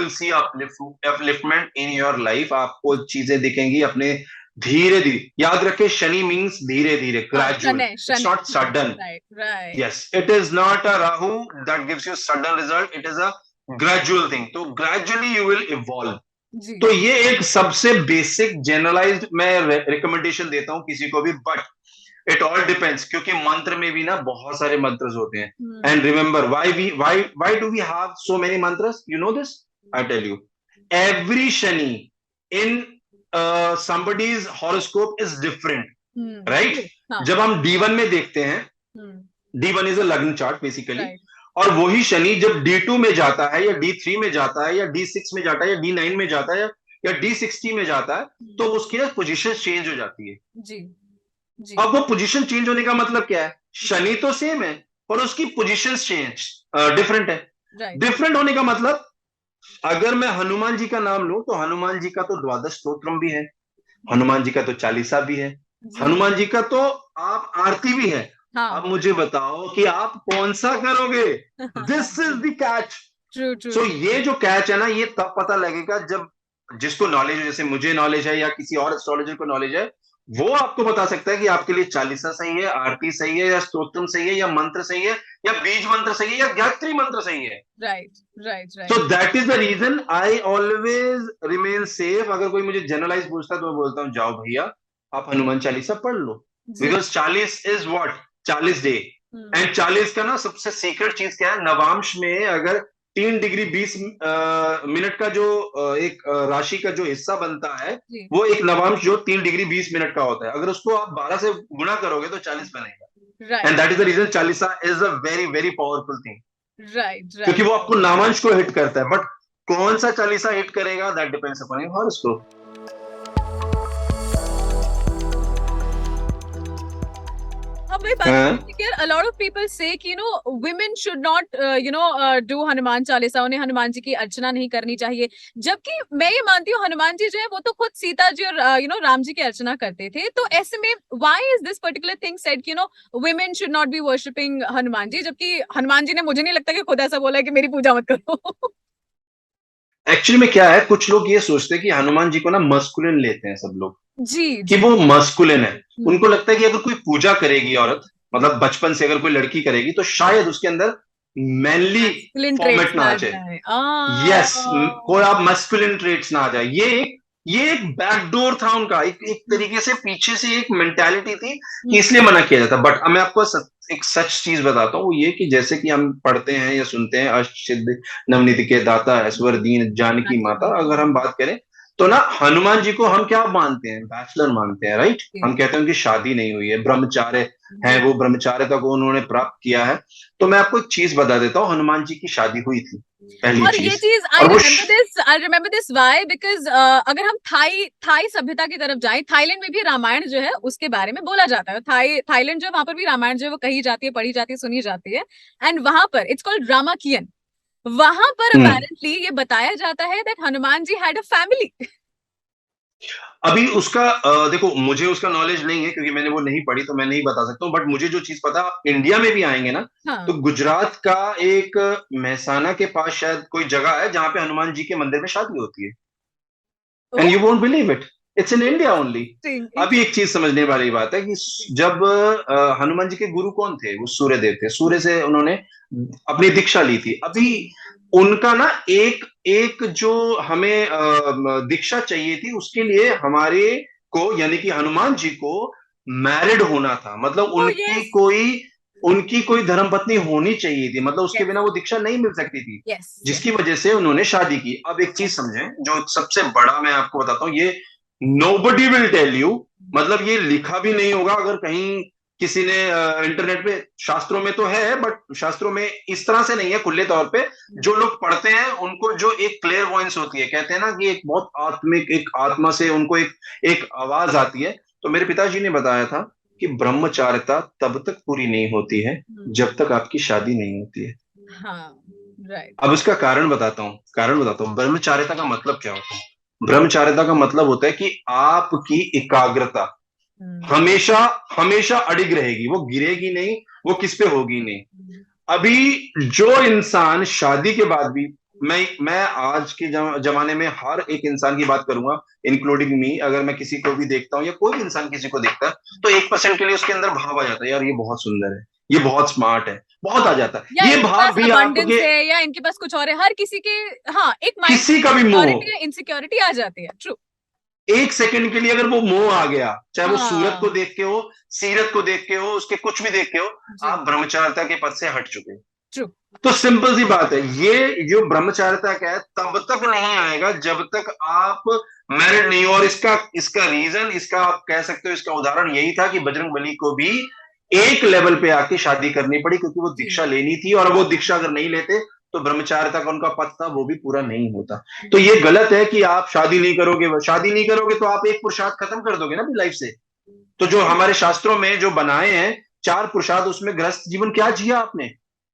see upliftment in your life. आपको चीजें दिखेंगी अपने धीरे धीरे। याद रखें, शनि मीन्स धीरे धीरे, हाँ, ग्रेजुअल, शनै, इट्स शनै। Not sudden. Right, right. Yes, it is not a Rahu that gives you sudden result, it is a gradual thing. तो ग्रेजुअली यू विल इवॉल्व। जी। तो ये एक सबसे बेसिक जनरलाइज्ड मैं रिकमेंडेशन देता हूं किसी को भी, बट इट ऑल डिपेंड्स, क्योंकि मंत्र में भी ना बहुत सारे मंत्र होते हैं। And remember why do we have so many mantras, you know this, I tell you, every Shani in somebody's horoscope is different, right? हाँ। जब हम D1 में देखते हैं, D1 इज अ लग्न चार्ट बेसिकली, राइट। और वही शनि जब D2 में जाता है या D3 में जाता है या D6 में जाता है या D9 में जाता है या D60 में जाता है, तो उसकी ना पोजीशन चेंज हो जाती है। जी। जी। अब वो पोजीशन चेंज होने का मतलब क्या है? शनि तो सेम है पर उसकी पोजीशन चेंज डिफरेंट है। राइट। डिफरेंट होने का मतलब, अगर मैं हनुमान जी का नाम लूं तो हनुमान जी का तो द्वादश स्तोत्रम भी है, हनुमान जी का तो चालीसा भी है, जी। हनुमान जी का तो आप आरती भी है। हाँ। अब मुझे बताओ कि आप कौन सा करोगे? This is the catch. True, true. So ये जो कैच है ना, ये तब पता लगेगा जब जिसको नॉलेज है, जैसे मुझे नॉलेज है या किसी और एस्ट्रोलॉजर को नॉलेज है, वो आपको बता सकता है कि आपके लिए चालीसा सही है, आरती सही है, या स्तोत्रम सही है, या मंत्र सही है, या बीज मंत्र सही है, या गायत्री मंत्र सही है। Right, right, So right. that is the reason I always remain safe। अगर कोई मुझे जनरलाइज पूछता है तो मैं बोलता हूँ जाओ भैया आप हनुमान चालीसा पढ़ लो, because 40 is what, 40 day. And 40 का ना सबसे सीक्रेट चीज क्या है, नवांश में अगर 3 डिग्री 20 मिनट का जो एक राशि का जो हिस्सा बनता है, जी। वो एक नवांश जो 3 डिग्री 20 मिनट का होता है, अगर उसको आप 12 से गुणा करोगे तो 40 बनेगा। Right, and that is the reason Chalisa is a very very powerful thing, right, क्योंकि राइट। वो आपको नामांश को हिट करता है, बट कौन सा चालीसा हिट करेगा that depends upon your horoscope. अब वही बात है कि यार a lot of people say कि women should not do Hanuman Chalisa, उन्हें हनुमान जी की अर्चना नहीं करनी चाहिए, जबकि मैं ये मानती हूँ हनुमान जी जो है वो तो खुद सीता जी और राम जी की अर्चना करते थे। तो ऐसे में why is this particular thing said कि women should not be worshipping Hanuman ji, जबकि हनुमान जी ने मुझे नहीं लगता कि खुद ऐसा बोला है कि मेरी पूजा मत करो। एक्चुअली में क्या है, कुछ लोग ये सोचते हैं कि हनुमान जी को ना मस्कुलिन लेते हैं सब लोग, जी, कि जी। वो मस्कुलिन है। उनको लगता है कि अगर कोई पूजा करेगी औरत, मतलब बचपन से अगर कोई लड़की करेगी तो शायद उसके अंदर मैनली Masculine traits फॉर्मेट ना ना आ जाए। जाए। यस, कोई आप मस्कुलिन ट्रेट्स ना आ जाए। ये एक बैकडोर था उनका, एक तरीके से पीछे से एक मेंटालिटी थी कि इसलिए मना किया जाता। बट अब मैं आपको एक सच चीज बताता हूँ, वो ये कि जैसे कि हम पढ़ते हैं या सुनते हैं, अष्ट सिद्धि नवनीति के दाता ऐश्वर दीन जानकी माता, अगर हम बात करें तो ना हनुमान जी को हम क्या मानते हैं, बैचलर मानते हैं, राइट। हम कहते हैं उनकी शादी नहीं हुई है, ब्रह्मचार्य है, वो ब्रह्मचार्यता को उन्होंने प्राप्त किया है। तो मैं आपको एक चीज बता देता हूँ, हनुमान जी की शादी हुई थी, पहली और ये चीज। चीज और वो I remember this why because अगर हम थाई थाई सभ्यता की तरफ जाएं, थाईलैंड में भी रामायण जो है उसके बारे में बोला जाता है। थाईलैंड जो, वहां पर भी रामायण जो है वो कही जाती है, पढ़ी जाती है, सुनी जाती है। एंड वहां पर इट्स कॉल्ड रामाकियन। वहां पर अपेरेंटली ये बताया जाता है that Hanuman ji had a family. अभी उसका देखो, मुझे उसका नॉलेज नहीं है क्योंकि मैंने वो नहीं पढ़ी, तो मैं नहीं बता सकता हूँ। बट मुझे जो चीज पता, इंडिया में भी आएंगे ना, हाँ। तो गुजरात का एक महसाना के पास शायद कोई जगह है जहां पे हनुमान जी के मंदिर में शादी होती है। And you won't believe it, it's in India only. अभी एक चीज समझने वाली बात है कि जब हनुमान जी के गुरु कौन थे, वो सूर्य देव थे। सूर्य से उन्होंने अपनी दीक्षा ली थी। अभी उनका ना एक एक जो हमें दीक्षा चाहिए थी, उसके लिए हमारे को यानी कि हनुमान जी को मैरिड होना था। मतलब उनकी कोई धर्मपत्नी होनी चाहिए थी, मतलब उसके बिना वो दीक्षा नहीं मिल सकती थी, जिसकी वजह से उन्होंने शादी की। अब एक चीज समझें, जो सबसे बड़ा मैं आपको बताता हूँ, ये नोबडी विल टेल यू, मतलब ये लिखा भी नहीं होगा अगर कहीं किसी ने इंटरनेट पे, शास्त्रों में तो है बट शास्त्रों में इस तरह से नहीं है खुले तौर पे। जो लोग पढ़ते हैं उनको जो एक क्लियर वॉइस होती है, कहते हैं ना कि एक बहुत आत्मिक, एक आत्मा से उनको एक एक आवाज आती है। तो मेरे पिताजी ने बताया था कि ब्रह्मचारिता तब तक पूरी नहीं होती है जब तक आपकी शादी नहीं होती है। हाँ, राइट। अब इसका कारण बताता हूँ ब्रह्मचारिता का मतलब क्या होता है। ब्रह्मचारिता का मतलब होता है कि आपकी एकाग्रता हमेशा हमेशा अडिग रहेगी, वो गिरेगी नहीं, वो किस पे होगी नहीं। अभी जो इंसान शादी के बाद भी, मैं आज के जमाने में हर एक इंसान की बात करूंगा, इंक्लूडिंग मी, अगर मैं किसी को भी देखता हूँ या कोई इंसान किसी को देखता है, तो 1% के लिए उसके अंदर भाव आ जाता है, यार ये बहुत सुंदर है, ये बहुत स्मार्ट है, बहुत आ जाता है। या ये इनके भाव पास भी अबंडेंस आपके है, या इनके पास कुछ और है, हर किसी के। हाँ, एक माइंड किसी का भी सिक्योरिटी मोह, या इनसिक्योरिटी आ जाती है। ट्रू। एक सेकंड के लिए अगर वो मोह आ गया, चाहे वो सूरत को हाँ देख के हो, सीरत को देख के हो, उसके कुछ भी देख के हो, जी, आप ब्रह्मचारिता के पद से हट चुके हैं। ट्रू। तो सिंपल सी बात है, ये जो ब्रह्मचारिता का है तब तक नहीं आएगा जब तक आप मैरिड नहीं हो। और इसका इसका रीजन, इसका आप कह सकते हो, इसका उदाहरण यही था कि बजरंग बली को भी एक लेवल पे आके शादी करनी पड़ी, क्योंकि वो दीक्षा लेनी थी, और वो दीक्षा अगर नहीं लेते तो ब्रह्मचारिता का उनका पद था वो भी पूरा नहीं होता। तो ये गलत है कि आप शादी नहीं करोगे, शादी नहीं करोगे तो आप एक पुरुषार्थ खत्म कर दोगे ना अपनी लाइफ से। तो जो हमारे शास्त्रों में जो बनाए हैं 4 पुरुषार्थ, उसमें गृहस्थ जीवन क्या जिया आपने।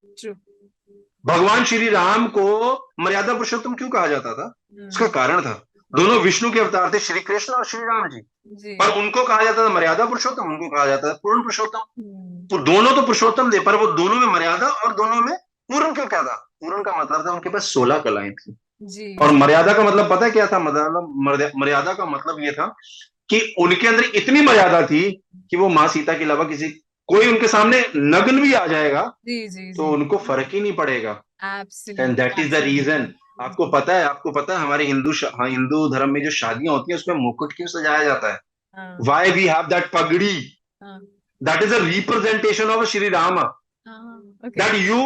ट्रू। भगवान श्री राम को मर्यादा पुरुषोत्तम क्यों कहा जाता था, उसका कारण था, दोनों विष्णु के अवतार थे, श्री कृष्ण और श्री राम जी। पर उनको कहा जाता था मर्यादा पुरुषोत्तम, उनको कहा जाता था पूर्ण पुरुषोत्तम। तो दोनों तो पुरुषोत्तम थे, पर वो दोनों में मर्यादा और दोनों में पूर्ण क्यों क्या था। पूर्ण का मतलब था उनके पास 16 कलाएं थी। और मर्यादा का मतलब पता है क्या था, मतलब मर्यादा का मतलब ये था कि उनके अंदर इतनी मर्यादा थी कि वो माँ सीता के अलावा किसी, कोई उनके सामने नग्न भी आ जाएगा तो उनको फर्क ही नहीं पड़ेगा। And that is the reason. आपको पता है हमारे हिंदू धर्म में जो शादियां होती है उसमें मुकुट क्यों सजाया जाता है। Why we have that pagdi, that is a representation of Shri Ram, that you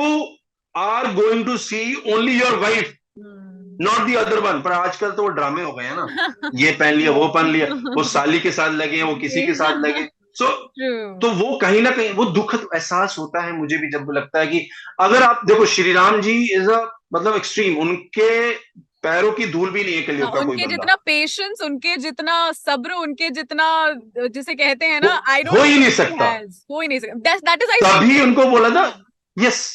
are going to see only your wife, not the other one. पर आजकल तो वो ड्रामे हो गए हैं ना, ये पहन लिया, वो पहन लिया, वो साली के साथ लगे हैं, वो किसी के साथ लगे। सो तो वो कहीं ना कहीं वो दुखद एहसास होता है मुझे भी, जब लगता है कि अगर आप देखो श्री राम जी इज अ मतलब एक्सट्रीम, उनके पैरों की धूल भी नहीं है कलयुग का कोई उनके बंदा, जितना पेशेंस, उनके जितना सब्र, उनके जितना, जिसे कहते हैं ना, आई हो डोंट ही नहीं सकता। हो ही नहीं सकता। दैट इज आई तभी उनको बोला था, यस,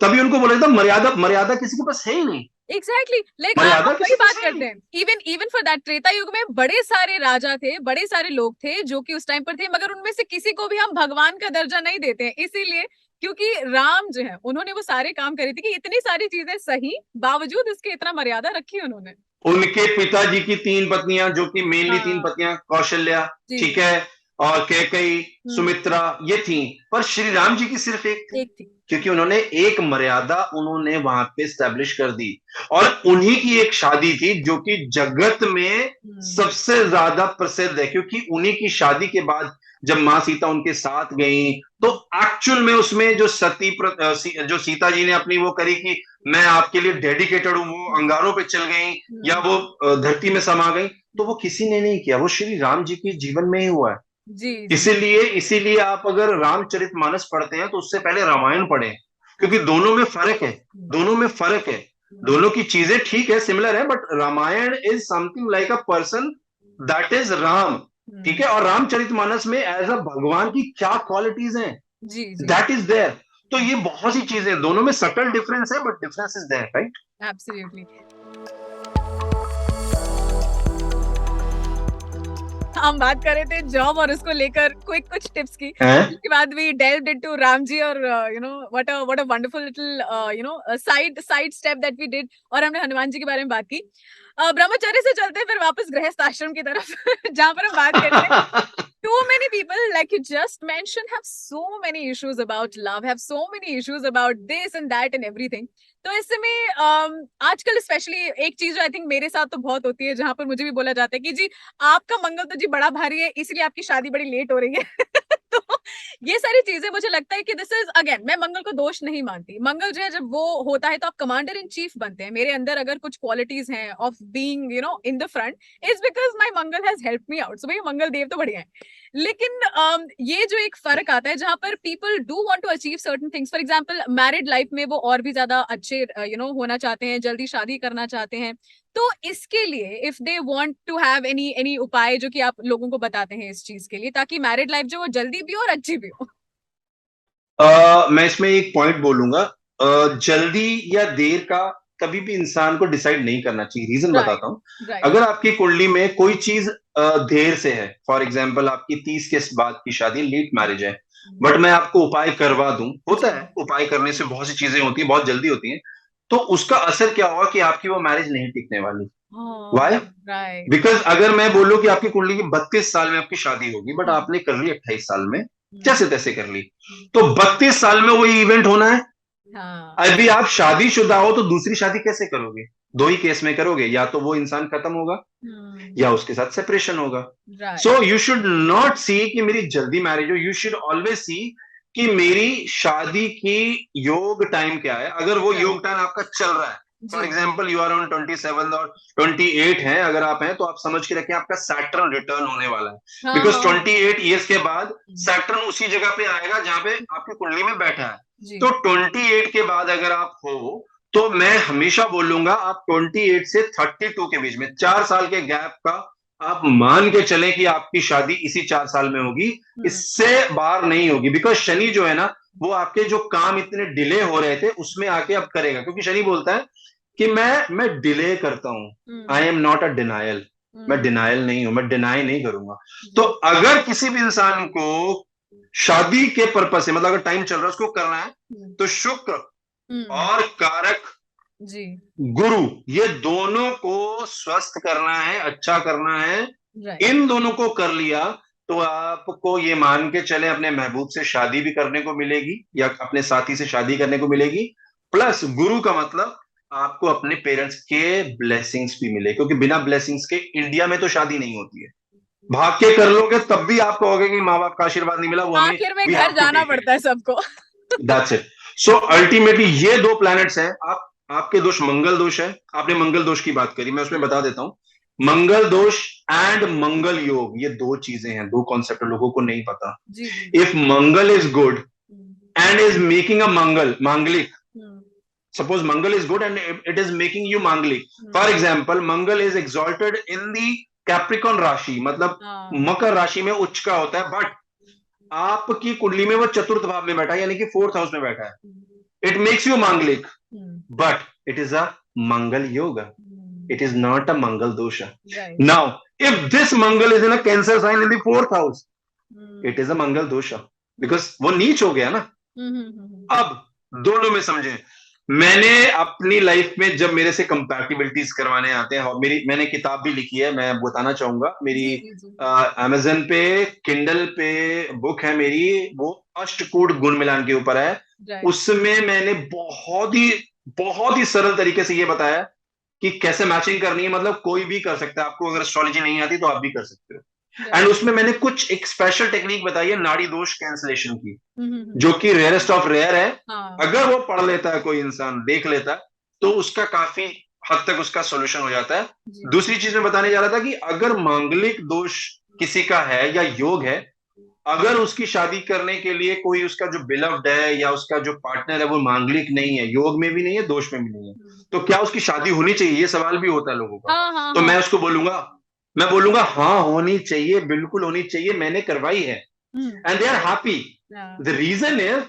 तभी उनको बोला था मर्यादा, मर्यादा किसी के पास है ही नहीं। एग्जैक्टली, लाइक मर्यादा आप किसी वही के पास बात है ही करते नहीं। हैं। Even even for that, Treta युग में बड़े सारे राजा थे, बड़े सारे लोग थे जो कि उस टाइम पर थे, मगर उनमें से किसी को भी हम भगवान का दर्जा नहीं देते हैं, इसीलिए क्योंकि राम जो है उन्होंने वो सारे काम करे थे कि इतनी सारी चीजें सही, बावजूद इसके इतना मर्यादा रखी उन्होंने। उनके पिताजी की 3 पत्नियां, जो कि मेनली 3 पत्नियां, कौशल्या, ठीक है, और कैकेयी, सुमित्रा, ये थी। पर श्री राम जी की सिर्फ एक थी, क्योंकि उन्होंने एक मर्यादा उन्होंने वहां पे स्टैब्लिश कर दी। और उन्हीं की एक शादी थी जो कि जगत में सबसे ज्यादा प्रसिद्ध है, क्योंकि उन्हीं की शादी के बाद जब माँ सीता उनके साथ गई, तो एक्चुअल में उसमें जो जो सीता जी ने अपनी वो करी कि मैं आपके लिए डेडिकेटेड हूं, वो अंगारों पे चल गई या वो धरती में समा गई, तो वो किसी ने नहीं किया, वो श्री राम जी के जीवन में ही हुआ है। जी जी इसीलिए इसीलिए आप अगर रामचरितमानस पढ़ते हैं तो उससे पहले रामायण पढ़ें, क्योंकि दोनों में फर्क है, दोनों में फर्क है, दोनों की चीजें ठीक है, सिमिलर है, but Ramayan is something like a person, that is Ram. ठीक है, और रामचरितमानस में एज अ भगवान की क्या क्वालिटीज हैं, जी जी दैट इज देयर। तो ये बहुत सी चीजें, दोनों में सटल डिफरेंस है, but difference is there, right. Absolutely. हम बात कर रहे थे जॉब और उसको लेकर क्विक कुछ टिप्स की, उसके बाद we delved into Ram ji और what a wonderful little side step that we did, और हमने हनुमान जी के बारे में बात की। ब्रह्मचर्य से चलते हैं फिर वापस गृहस्थ आश्रम की तरफ जहां पर हम बात करते हैं। Too many people, like you just mentioned, have so many issues about love, have so many issues about this and that and everything. तो इस समय आजकल स्पेशली एक चीज जो आई थिंक मेरे साथ तो बहुत होती है, जहां पर मुझे भी बोला जाता है कि जी आपका मंगल तो जी बड़ा भारी है, इसलिए आपकी शादी बड़ी लेट हो रही है तो ये सारी चीजें मुझे लगता है कि दिस इज अगेन, मैं मंगल को दोष नहीं मानती। मंगल जो है जब वो होता है तो आप कमांडर इन चीफ बनते हैं। मेरे अंदर अगर कुछ क्वालिटीज हैं of being in the front, is because my Mangal has help me out. So भाई मंगल देव तो बढ़िया है, लेकिन ये जो एक फर्क आता है जहां पर people do want to achieve certain things, for example married life में वो और भी ज्यादा अच्छे होना चाहते हैं, जल्दी शादी करना चाहते हैं। तो इसके लिए if they want to have any any upay जो कि आप लोगों को बताते हैं इस चीज के लिए, ताकि मैरिड लाइफ जो वो जल्दी भी हो और अच्छी भी हो। मैं इसमें एक पॉइंट बोलूंगा, जल्दी या देर का कभी भी इंसान को डिसाइड नहीं करना चाहिए। रीजन राइट बताता हूँ। राइट। अगर आपकी कुंडली में कोई चीज देर से है, फॉर एग्जाम्पल आपकी 30 के बाद की शादी, लेट मैरिज है, बट मैं आपको उपाय करवा दूं, होता है उपाय करने से बहुत सी चीजें होती है, बहुत जल्दी होती है, तो उसका असर क्या होगा कि आपकी वो मैरिज नहीं टिकने वाली। वाई? राइट। बिकॉज अगर मैं बोलूं कि आपकी कुंडली की 32 साल में आपकी शादी होगी, बट आपने कर ली 28 साल में, जैसे तैसे कर ली, तो 32 साल में वही इवेंट होना है। हाँ अभी आप शादीशुदा हो तो दूसरी शादी कैसे करोगे? दो ही केस में करोगे, या तो वो इंसान खत्म होगा या उसके साथ सेपरेशन होगा। Right. So you should not see कि मेरी जल्दी मैरिज हो, यू शुड ऑलवेज सी कि मेरी शादी की योग टाइम क्या है। अगर वो योग टाइम आपका चल रहा है, for example you are on 27 और 28 है, अगर आप हैं तो आप समझ के रखें आपका सैटर्न रिटर्न होने वाला है, बिकॉज 28 ईयर्स के बाद सैटर्न उसी जगह पे आएगा जहां पे आपकी कुंडली में बैठा है। तो 28 के बाद अगर आप हो, तो मैं हमेशा बोलूंगा आप 28 से 32 के बीच में 4 साल के गैप का आप मान के चलें कि आपकी शादी इसी 4 साल में होगी, इससे बाहर नहीं होगी। बिकॉज शनि जो है ना, वो आपके जो काम इतने डिले हो रहे थे उसमें आके अब करेगा, क्योंकि शनि बोलता है कि मैं डिले करता हूं, I am not a denial, मैं डिनायल नहीं हूं, मैं डिनाई नहीं करूंगा। तो अगर किसी भी इंसान को शादी के पर्पज से, मतलब अगर टाइम चल रहा है उसको करना है, तो शुक्र और कारक जी गुरु, ये दोनों को स्वस्थ करना है, अच्छा करना है। इन दोनों को कर लिया तो आपको ये मान के चले अपने महबूब से शादी भी करने को मिलेगी या अपने साथी से शादी करने को मिलेगी, प्लस गुरु का मतलब आपको अपने पेरेंट्स के ब्लेसिंग्स भी मिले, क्योंकि बिना ब्लेसिंग्स के इंडिया में तो शादी नहीं होती है। भाग के कर लोगे तब भी आप कहोगे कि माँ बाप का आशीर्वाद नहीं मिला, वो हमें आखिर में वी घर हैव टू जाना टेक पड़ता है सबको it, that's it. So ultimately ये दो प्लैनेट्स हैं। आपके दोष मंगल दोष है, आपने मंगल दोष की बात करी, मैं उसमें बता देता हूं। मंगल दोष एंड मंगल योग, ये दो चीजें हैं, दो कॉन्सेप्ट लोगों को नहीं पता। If Mangal is good and is making a मांगलिक, suppose mangal is good and it is making you manglik, for example mangal is exalted in the capricorn राशि, मतलब मकर राशि में उच्च का होता है, बट आपकी कुंडली में वो चतुर्थ भाव में बैठा है, यानी कि 4th हाउस में बैठा है, it makes you manglik, but it is a Mangal yog, it is not a Mangal dosh. Now if this Mangal is in a cancer sign in the 4th house, it is a Mangal dosh, because वो नीच हो गया ना। अब दोनों में समझे, मैंने अपनी लाइफ में जब मेरे से कंपैटिबिलिटीज करवाने आते हैं, मैंने किताब भी लिखी है, मैं बताना चाहूंगा, मेरी अमेजन पे किंडल पे बुक है मेरी, वो अष्टकूट गुण मिलान के ऊपर है। उसमें मैंने बहुत ही सरल तरीके से ये बताया कि कैसे मैचिंग करनी है, मतलब कोई भी कर सकता है, आपको अगर एस्ट्रोलॉजी नहीं आती तो आप भी कर सकते हो। And right. उसमें मैंने कुछ एक स्पेशल टेक्निक बताई है नाड़ी दोष कैंसलेशन की, हम्म। जो कि रेयरेस्ट ऑफ रेयर है। हाँ। अगर वो पढ़ लेता है, कोई इंसान देख लेता है, तो उसका काफी हद तक उसका सोल्यूशन हो जाता है। जी। दूसरी चीज मैं बताने जा रहा था कि अगर मांगलिक दोष किसी का है या योग है, अगर उसकी शादी करने के लिए कोई उसका जो बिलव्ड है या उसका जो पार्टनर है वो मांगलिक नहीं है, योग में भी नहीं है, दोष में भी नहीं है, हम्म। तो क्या उसकी शादी होनी चाहिए? ये सवाल भी होता है लोगों का। हाँ हाँ तो हाँ। मैं बोलूंगा हाँ, होनी चाहिए, बिल्कुल होनी चाहिए, मैंने करवाई है, hmm. And they are happy. हाँ। The reason is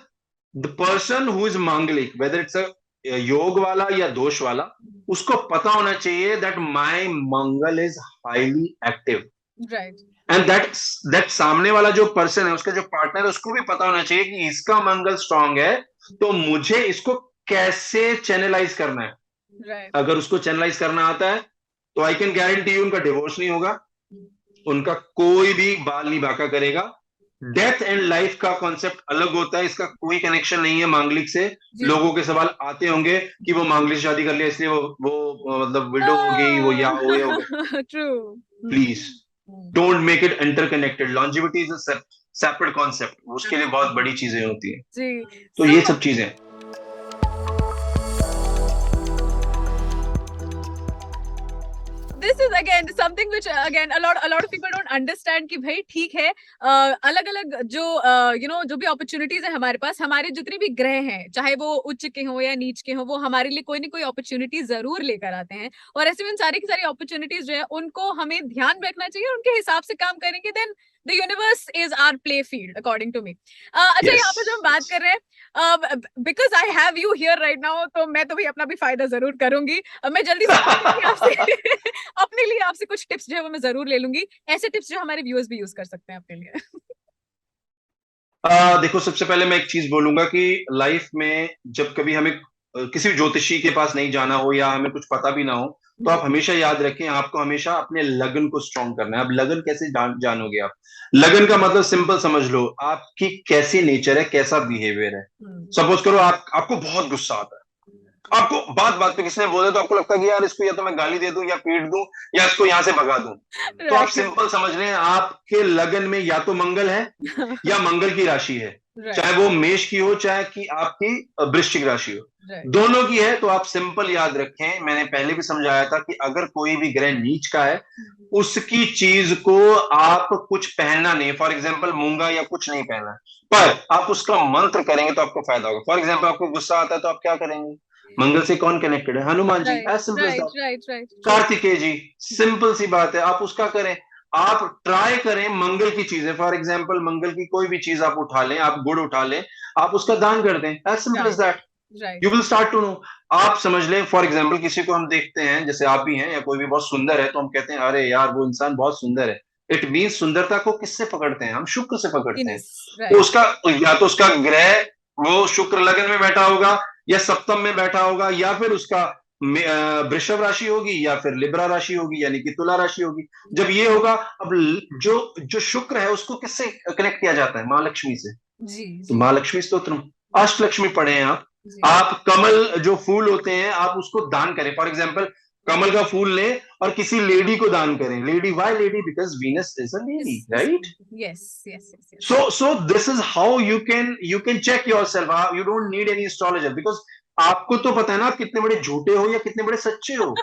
the person who is manglik, whether it's a योग वाला या दोष वाला, उसको पता होना चाहिए that my Mangal is highly active, right. And that सामने वाला जो पर्सन है, उसका जो पार्टनर है, उसको भी पता होना चाहिए कि इसका मंगल स्ट्रांग है, तो मुझे इसको कैसे चैनलाइज करना है। राइट। अगर उसको चैनलाइज करना आता है, तो आई कैन गारंटी यू उनका डिवोर्स नहीं होगा, उनका कोई भी बाल नहीं बाका करेगा। डेथ एंड लाइफ का कॉन्सेप्ट अलग होता है, इसका कोई कनेक्शन नहीं है मांगलिक से। जी जी। लोगों के सवाल आते होंगे कि वो मांगलिक से शादी कर लिया इसलिए वो मतलब विडो हो गई, वो या हो गया। True. Please don't make it interconnected. Longevity is a separate concept, उसके लिए बहुत बड़ी चीजें होती है। जी। तो सो ये सब चीजें। This is again something which again a lot of people don't understand कि भाई ठीक है, अलग अलग जो जो भी अपॉर्चुनिटीज है हमारे पास, हमारे जितने भी ग्रह हैं, चाहे वो उच्च के हो या नीच के हो, वो हमारे लिए कोई ना कोई अपॉर्चुनिटी जरूर लेकर आते हैं। और ऐसे में सारी की सारी अपॉर्चुनिटीज जो है उनको हमें ध्यान रखना चाहिए, उनके हिसाब से काम करेंगे, then the universe is our play field according to me. अच्छा, यस। यहाँ पे जो हम बात कर रहे हैं, because I have you here right now, तो मैं तो भी अपना भी फायदा जरूर करूंगी। मैं जल्दी से अपने लिए आपसे अपने लिए आपसे कुछ टिप्स जो है वो मैं जरूर ले लूंगी, ऐसे टिप्स जो हमारे व्यूअर्स भी यूज कर सकते हैं अपने लिए। देखो, सबसे पहले मैं एक चीज बोलूंगा कि लाइफ में जब कभी हमें किसी ज्योतिषी के पास नहीं जाना हो या हमें कुछ पता भी ना हो, तो आप जी। हमेशा याद रखें, आपको हमेशा अपने लगन को स्ट्रांग करना है। अब लगन कैसे जानोगे आप? लगन का मतलब सिंपल समझ लो, आपकी कैसी नेचर है, कैसा बिहेवियर है। हम्म। सपोज करो आपको बहुत गुस्सा आता है, आपको बात बात पे किसी ने बोले तो आपको लगता है कि यार इसको या तो मैं गाली दे दूं या पीट दूं या इसको यहां से भगा दूं। तो आप राइट। सिंपल समझ लें, आपके लगन में या तो मंगल है या मंगल की राशि है, राइट। चाहे वो मेष की हो चाहे कि आपकी वृश्चिक राशि हो, राइट। दोनों की है। तो आप सिंपल याद रखें, मैंने पहले भी समझाया था कि अगर कोई भी ग्रह नीच का है, उसकी चीज को आप कुछ पहनना नहीं, फॉर एग्जाम्पल मूंगा या कुछ नहीं पहनना, पर आप उसका मंत्र करेंगे तो आपको फायदा होगा। फॉर एग्जाम्पल आपको गुस्सा आता है तो आप क्या करेंगे? मंगल से कौन कनेक्टेड है? Hanuman ji, right as simple as right that. Right right true. Kartikeya ji, simple सी बात है, आप उसका करें। आप ट्राई करें मंगल की चीजें, फॉर एग्जाम्पल मंगल की कोई भी चीज आप उठा लें, आप गुड़ उठा लें, आप उसका दान कर दें, as simple as right that. Right. You will start to know. आप समझ लें, फॉर एग्जाम्पल किसी को हम देखते हैं, जैसे आप भी हैं या कोई भी बहुत सुंदर है, तो हम कहते हैं अरे यार वो इंसान बहुत सुंदर है। इट मीन सुंदरता को किससे पकड़ते हैं? हम शुक्र से पकड़ते हैं। इनिस। तो राइट। उसका, या तो उसका ग्रह वो शुक्र लगन में बैठा होगा या सप्तम में बैठा होगा, या फिर उसका वृषभ राशि होगी या फिर लिब्रा राशि होगी, यानी कि तुला राशि होगी। जब ये होगा, अब जो जो शुक्र है उसको किससे कनेक्ट किया जाता है? माँ लक्ष्मी से। जी तो जी माँ लक्ष्मी स्तोत्रम, अष्टलक्ष्मी पढ़े हैं आप। जी। आप कमल जो फूल होते हैं आप उसको दान करें, फॉर एग्जाम्पल कमल का फूल लें और किसी लेडी को दान करें। Lady, why lady? Because Venus is a lady, right? Yes yes yes yes. So this is how you can check yourself. You don't need any astrologer because आपको तो पता है ना आप कितने बड़े झूठे हो या कितने बड़े सच्चे हो।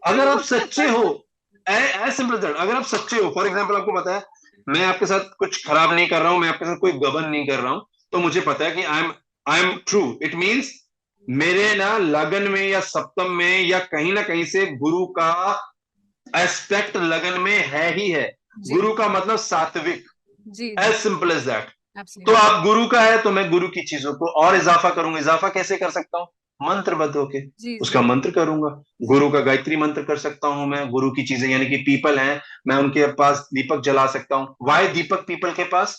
अगर आप सच्चे हो, एज सिंपल दैट, अगर आप सच्चे हो, फॉर एग्जाम्पल आपको पता है मैं आपके साथ कुछ खराब नहीं कर रहा हूं, मैं आपके साथ कोई गबन नहीं कर रहा हूं, तो मुझे पता है कि I M true. It means मेरे ना लगन में या सप्तम में या कहीं ना कहीं से गुरु का एस्पेक्ट लगन में है ही है। जी गुरु का मतलब सात्विक, जी एज जी। Simple as that. तो एब्सोल्युटली। आप गुरु का है तो मैं गुरु की चीजों को और इजाफा करूंगा। इजाफा कैसे कर सकता हूँ? मंत्रबद्ध होके जी जी उसका मंत्र करूंगा। जी। गुरु का गायत्री मंत्र कर सकता हूं मैं। गुरु की चीजें यानी कि पीपल हैं, मैं उनके पास दीपक जला सकता हूँ। वाई दीपक पीपल के पास?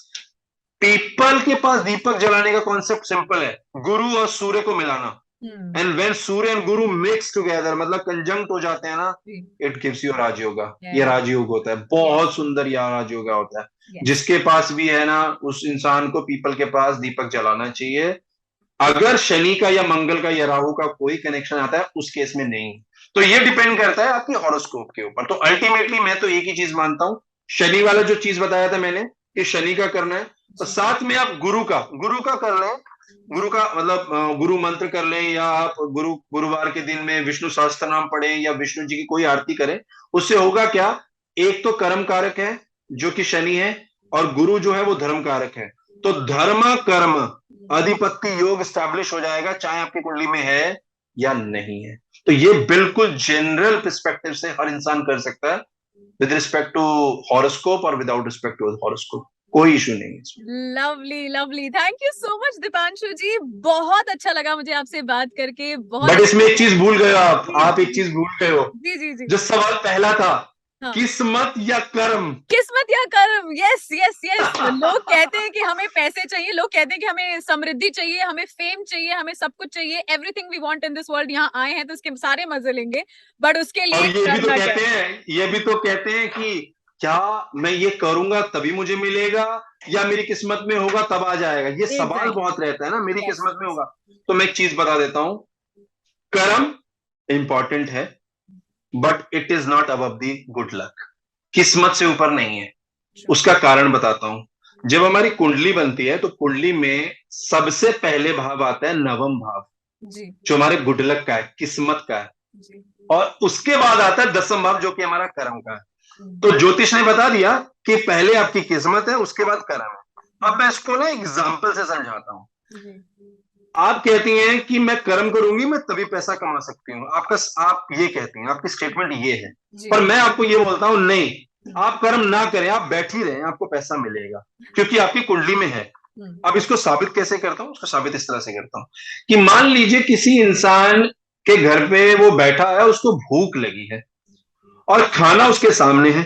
पीपल के पास दीपक जलाने का कॉन्सेप्ट सिंपल है, गुरु और सूर्य को मिलाना। Hmm. And when Surya and Guru mix together, मतलब कंजंक्ट हो जाते हैं ना, जी। It gives you rajyoga. ये यस राजयोग होता है, यस बहुत सुंदर यह राजयोगा होता है। यस। जिसके पास भी है ना, उस इंसान को पीपल के पास दीपक जलाना चाहिए। अगर शनि का या मंगल का या राहु का कोई कनेक्शन आता है, उस केस में नहीं। तो ये डिपेंड करता है आपके हॉरोस्कोप के ऊपर। तो अल्टीमेटली मैं तो एक ही चीज मानता हूं, शनि वाला जो चीज बताया था मैंने कि शनि का करना है, तो साथ में आप गुरु का कर लें। गुरु का मतलब गुरु मंत्र कर लें, या आप गुरुवार के दिन में विष्णु सहस्त्र नाम पढ़ें या विष्णु जी की कोई आरती करें। उससे होगा क्या, एक तो कर्म कारक है जो कि शनि है, और गुरु जो है वो धर्म कारक है। तो धर्म कर्म अधिपत्य योग स्टैब्लिश हो जाएगा, चाहे आपकी कुंडली में है या नहीं है। तो ये बिल्कुल जनरल पर्सपेक्टिव से हर इंसान कर सकता है, विद रिस्पेक्ट टू हॉरोस्कोप और विदाउट रिस्पेक्ट टू हॉरोस्कोप, कोई इशू नहीं है इसमें। Lovely lovely, thank you so much Deepanshu ji, बहुत अच्छा लगा मुझे आपसे बात करके, बहुत बट इसमें एक अच्छा। चीज भूल गए हो जी आप जी एक चीज भूल गए हो। जी जी जी। जो सवाल पहला था, हाँ, किस्मत या कर्म। किस्मत या कर्म, यस यस यस। लोग कहते हैं कि हमें पैसे चाहिए, लोग कहते हैं कि हमें समृद्धि चाहिए, हमें फेम चाहिए, हमें सब कुछ चाहिए, everything we want in this world. यहाँ आए हैं तो इसके सारे मजे लेंगे, बट उसके और लिए करना क्या है। ये भी तो कहते हैं कि क्या मैं ये करूंगा तभी मुझे मिलेगा, या मेरी किस्मत में होगा तब आ जाएगा। ये सवाल एग्जैक्टली, बहुत रहता है ना, मेरी यस किस्मत में यस। होगा। तो मैं एक चीज बता देता हूं, कर्म इंपॉर्टेंट है, but it is not above the good luck. किस्मत से ऊपर नहीं है। उसका कारण बताता हूं। जब हमारी कुंडली बनती है तो कुंडली में सबसे पहले भाव आता है नवम भाव, जी जो हमारे गुड लक का है, किस्मत का है। जी। और उसके बाद आता है दसम भाव, जो कि हमारा कर्म का है। हम्म, तो ज्योतिष ने बता दिया कि पहले आपकी किस्मत है, उसके बाद कर्म है। अब मैं इसको ना एग्जाम्पल से समझाता हूं। जी आप कहती हैं कि मैं कर्म करूंगी मैं तभी पैसा कमा सकती हूँ, आप ये कहती हैं, आपकी स्टेटमेंट ये है। जी। पर मैं आपको ये बोलता हूं, नहीं, हम्म, आप कर्म ना करें, आप बैठ ही रहें, आपको पैसा मिलेगा, क्योंकि आपकी कुंडली में है। हम्म, अब इसको साबित कैसे करता हूं, उसको साबित इस तरह से करता हूं कि मान लीजिए किसी इंसान के घर पे वो बैठा है, उसको भूख लगी है और खाना उसके सामने है,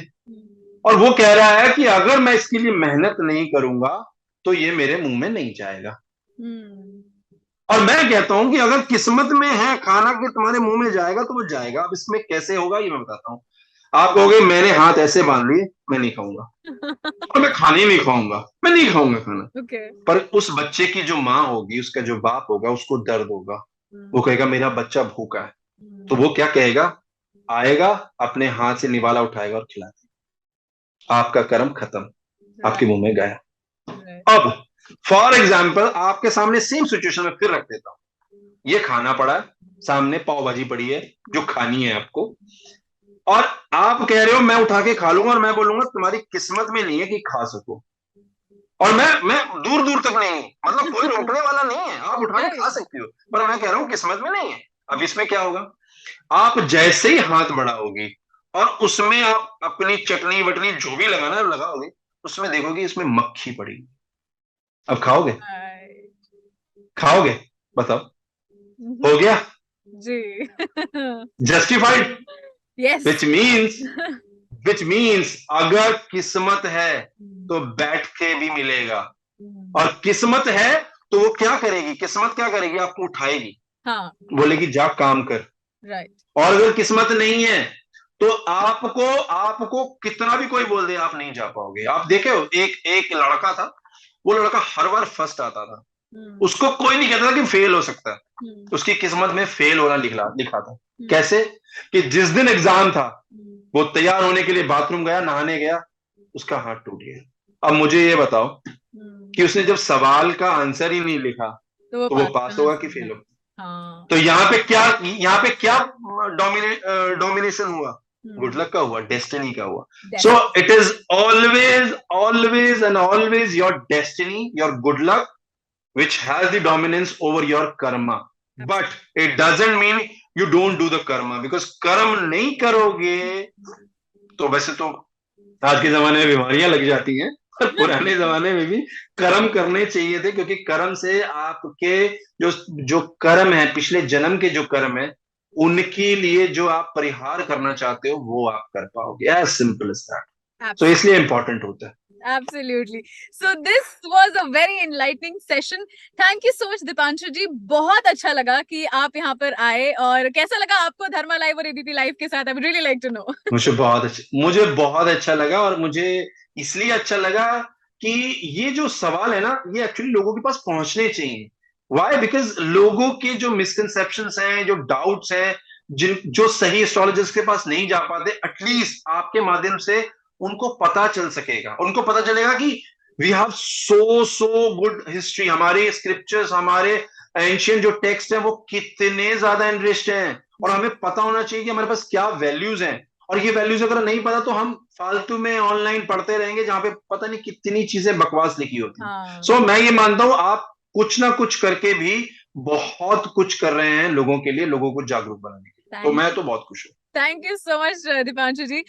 और वो कह रहा है कि अगर मैं इसके लिए मेहनत नहीं करूंगा तो ये मेरे मुंह में नहीं जाएगा। हम्म, और मैं कहता हूं कि अगर किस्मत में है खाना कि तुम्हारे मुंह में जाएगा तो वो जाएगा। अब इसमें कैसे होगा ये मैं बताता हूं। आप कहोगे मैंने हाथ ऐसे बांध लिए, मैं नहीं खाऊंगा, और मैं खाने ही नहीं खाऊंगा, मैं नहीं खाऊंगा खाना। ओके। पर उस बच्चे की जो माँ होगी, उसका जो बाप होगा, उसको दर्द होगा। वो हम्म, कहेगा मेरा बच्चा भूखा है। तो हम्म, वो क्या कहेगा, आएगा, अपने हाथ से निवाला उठाएगा और खिला देगा। आपका कर्म खत्म, आपके राइट मुंह में गया। राइट। अब फॉर एग्जाम्पल आपके सामने सेम सिचुएशन में फिर रख देता हूं। ये खाना पड़ा है सामने, पाव भाजी पड़ी है जो खानी है आपको, और आप कह रहे हो मैं उठा के खा लूंगा, और मैं बोलूंगा तुम्हारी किस्मत में नहीं है कि खा सको। और मैं दूर दूर तक नहीं, मतलब कोई रोकने वाला नहीं है, आप उठा के खा राइट। सकती हो, पर मैं कह रहा हूं किस्मत में नहीं है। अब इसमें क्या होगा, आप जैसे ही हाथ बढ़ाओगी और उसमें आप अपनी चटनी वटनी जो भी लगाना है लगाओगे, उसमें देखोगे इसमें मक्खी पड़ी। अब खाओगे, राइट। खाओगे, बताओ, हो गया जी। Justified. Yes. Which means which means अगर किस्मत है तो बैठ के भी मिलेगा, और किस्मत है तो वो क्या करेगी, किस्मत क्या करेगी, आपको उठाएगी, हाँ। बोलेगी जा काम कर। राइट। और अगर किस्मत नहीं है तो आपको आपको कितना भी कोई बोल दे आप नहीं जा पाओगे। आप देखे हो, एक एक लड़का था, वो लड़का हर बार फर्स्ट आता था, उसको कोई नहीं कहता था कि फेल हो सकता है। उसकी किस्मत में फेल होना लिखा लिखा था। कैसे, कि जिस दिन एग्जाम था वो तैयार होने के लिए बाथरूम गया, नहाने गया, उसका हाथ टूट गया। अब मुझे ये बताओ कि उसने जब सवाल का आंसर ही नहीं लिखा तो वो तो वो पास पास कहाँ होगा से कि होगा? फेल होगा। हाँ। तो यहाँ पे क्या डोमिनेशन हुआ, गुड लक का हुआ, डेस्टिनी का हुआ। So destiny. It is always always and always your destiny, your good luck which has the dominance over your karma, but it doesn't mean you don't do the karma, because कर्म नहीं करोगे तो वैसे तो आज के जमाने में बीमारियां लग जाती हैं, पर पुराने जमाने में भी कर्म करने चाहिए थे, क्योंकि कर्म से आपके जो जो कर्म है, पिछले जन्म के जो कर्म है, उनके लिए जो आप परिहार करना चाहते हो वो आप कर पाओगे, एज सिंपल एज दैट। तो इसलिए इंपॉर्टेंट होता है। Absolutely. So this was a very enlightening session. Thank you so much Deepanshu ji, बहुत अच्छा लगा कि आप यहाँ पर आए। और कैसा लगा आपको धर्मा लाइव और एबीपी लाइव के साथ? I would really like to know. मुझे बहुत अच्छा लगा, और मुझे इसलिए अच्छा लगा कि ये जो सवाल है ना, ये एक्चुअली लोगों के पास पहुंचने चाहिए। वाई, बिकॉज लोगों के जो मिसकंसेप्शंस हैं, जो डाउट्स हैं, जिन जो सही एस्ट्रोलॉजर्स के पास नहीं जा पाते, एटलीस्ट आपके माध्यम से उनको पता चल सकेगा, उनको पता चलेगा कि we have so good history, हमारे स्क्रिप्चर्स, हमारे एंशियंट जो टेक्स्ट हैं वो कितने ज्यादा एनरिच्ड हैं, और हमें पता होना चाहिए कि हमारे पास क्या वैल्यूज हैं। और ये वैल्यूज अगर नहीं पता तो हम फालतू में ऑनलाइन पढ़ते रहेंगे जहां पे पता नहीं कितनी चीजें बकवास लिखी होती हैं। हाँ। सो मैं ये मानता हूं आप कुछ ना कुछ करके भी बहुत कुछ कर रहे हैं लोगों के लिए, लोगों को जागरूक बनाने के लिए, तो मैं तो बहुत खुश हूँ। Thank you so much Deepanshu ji.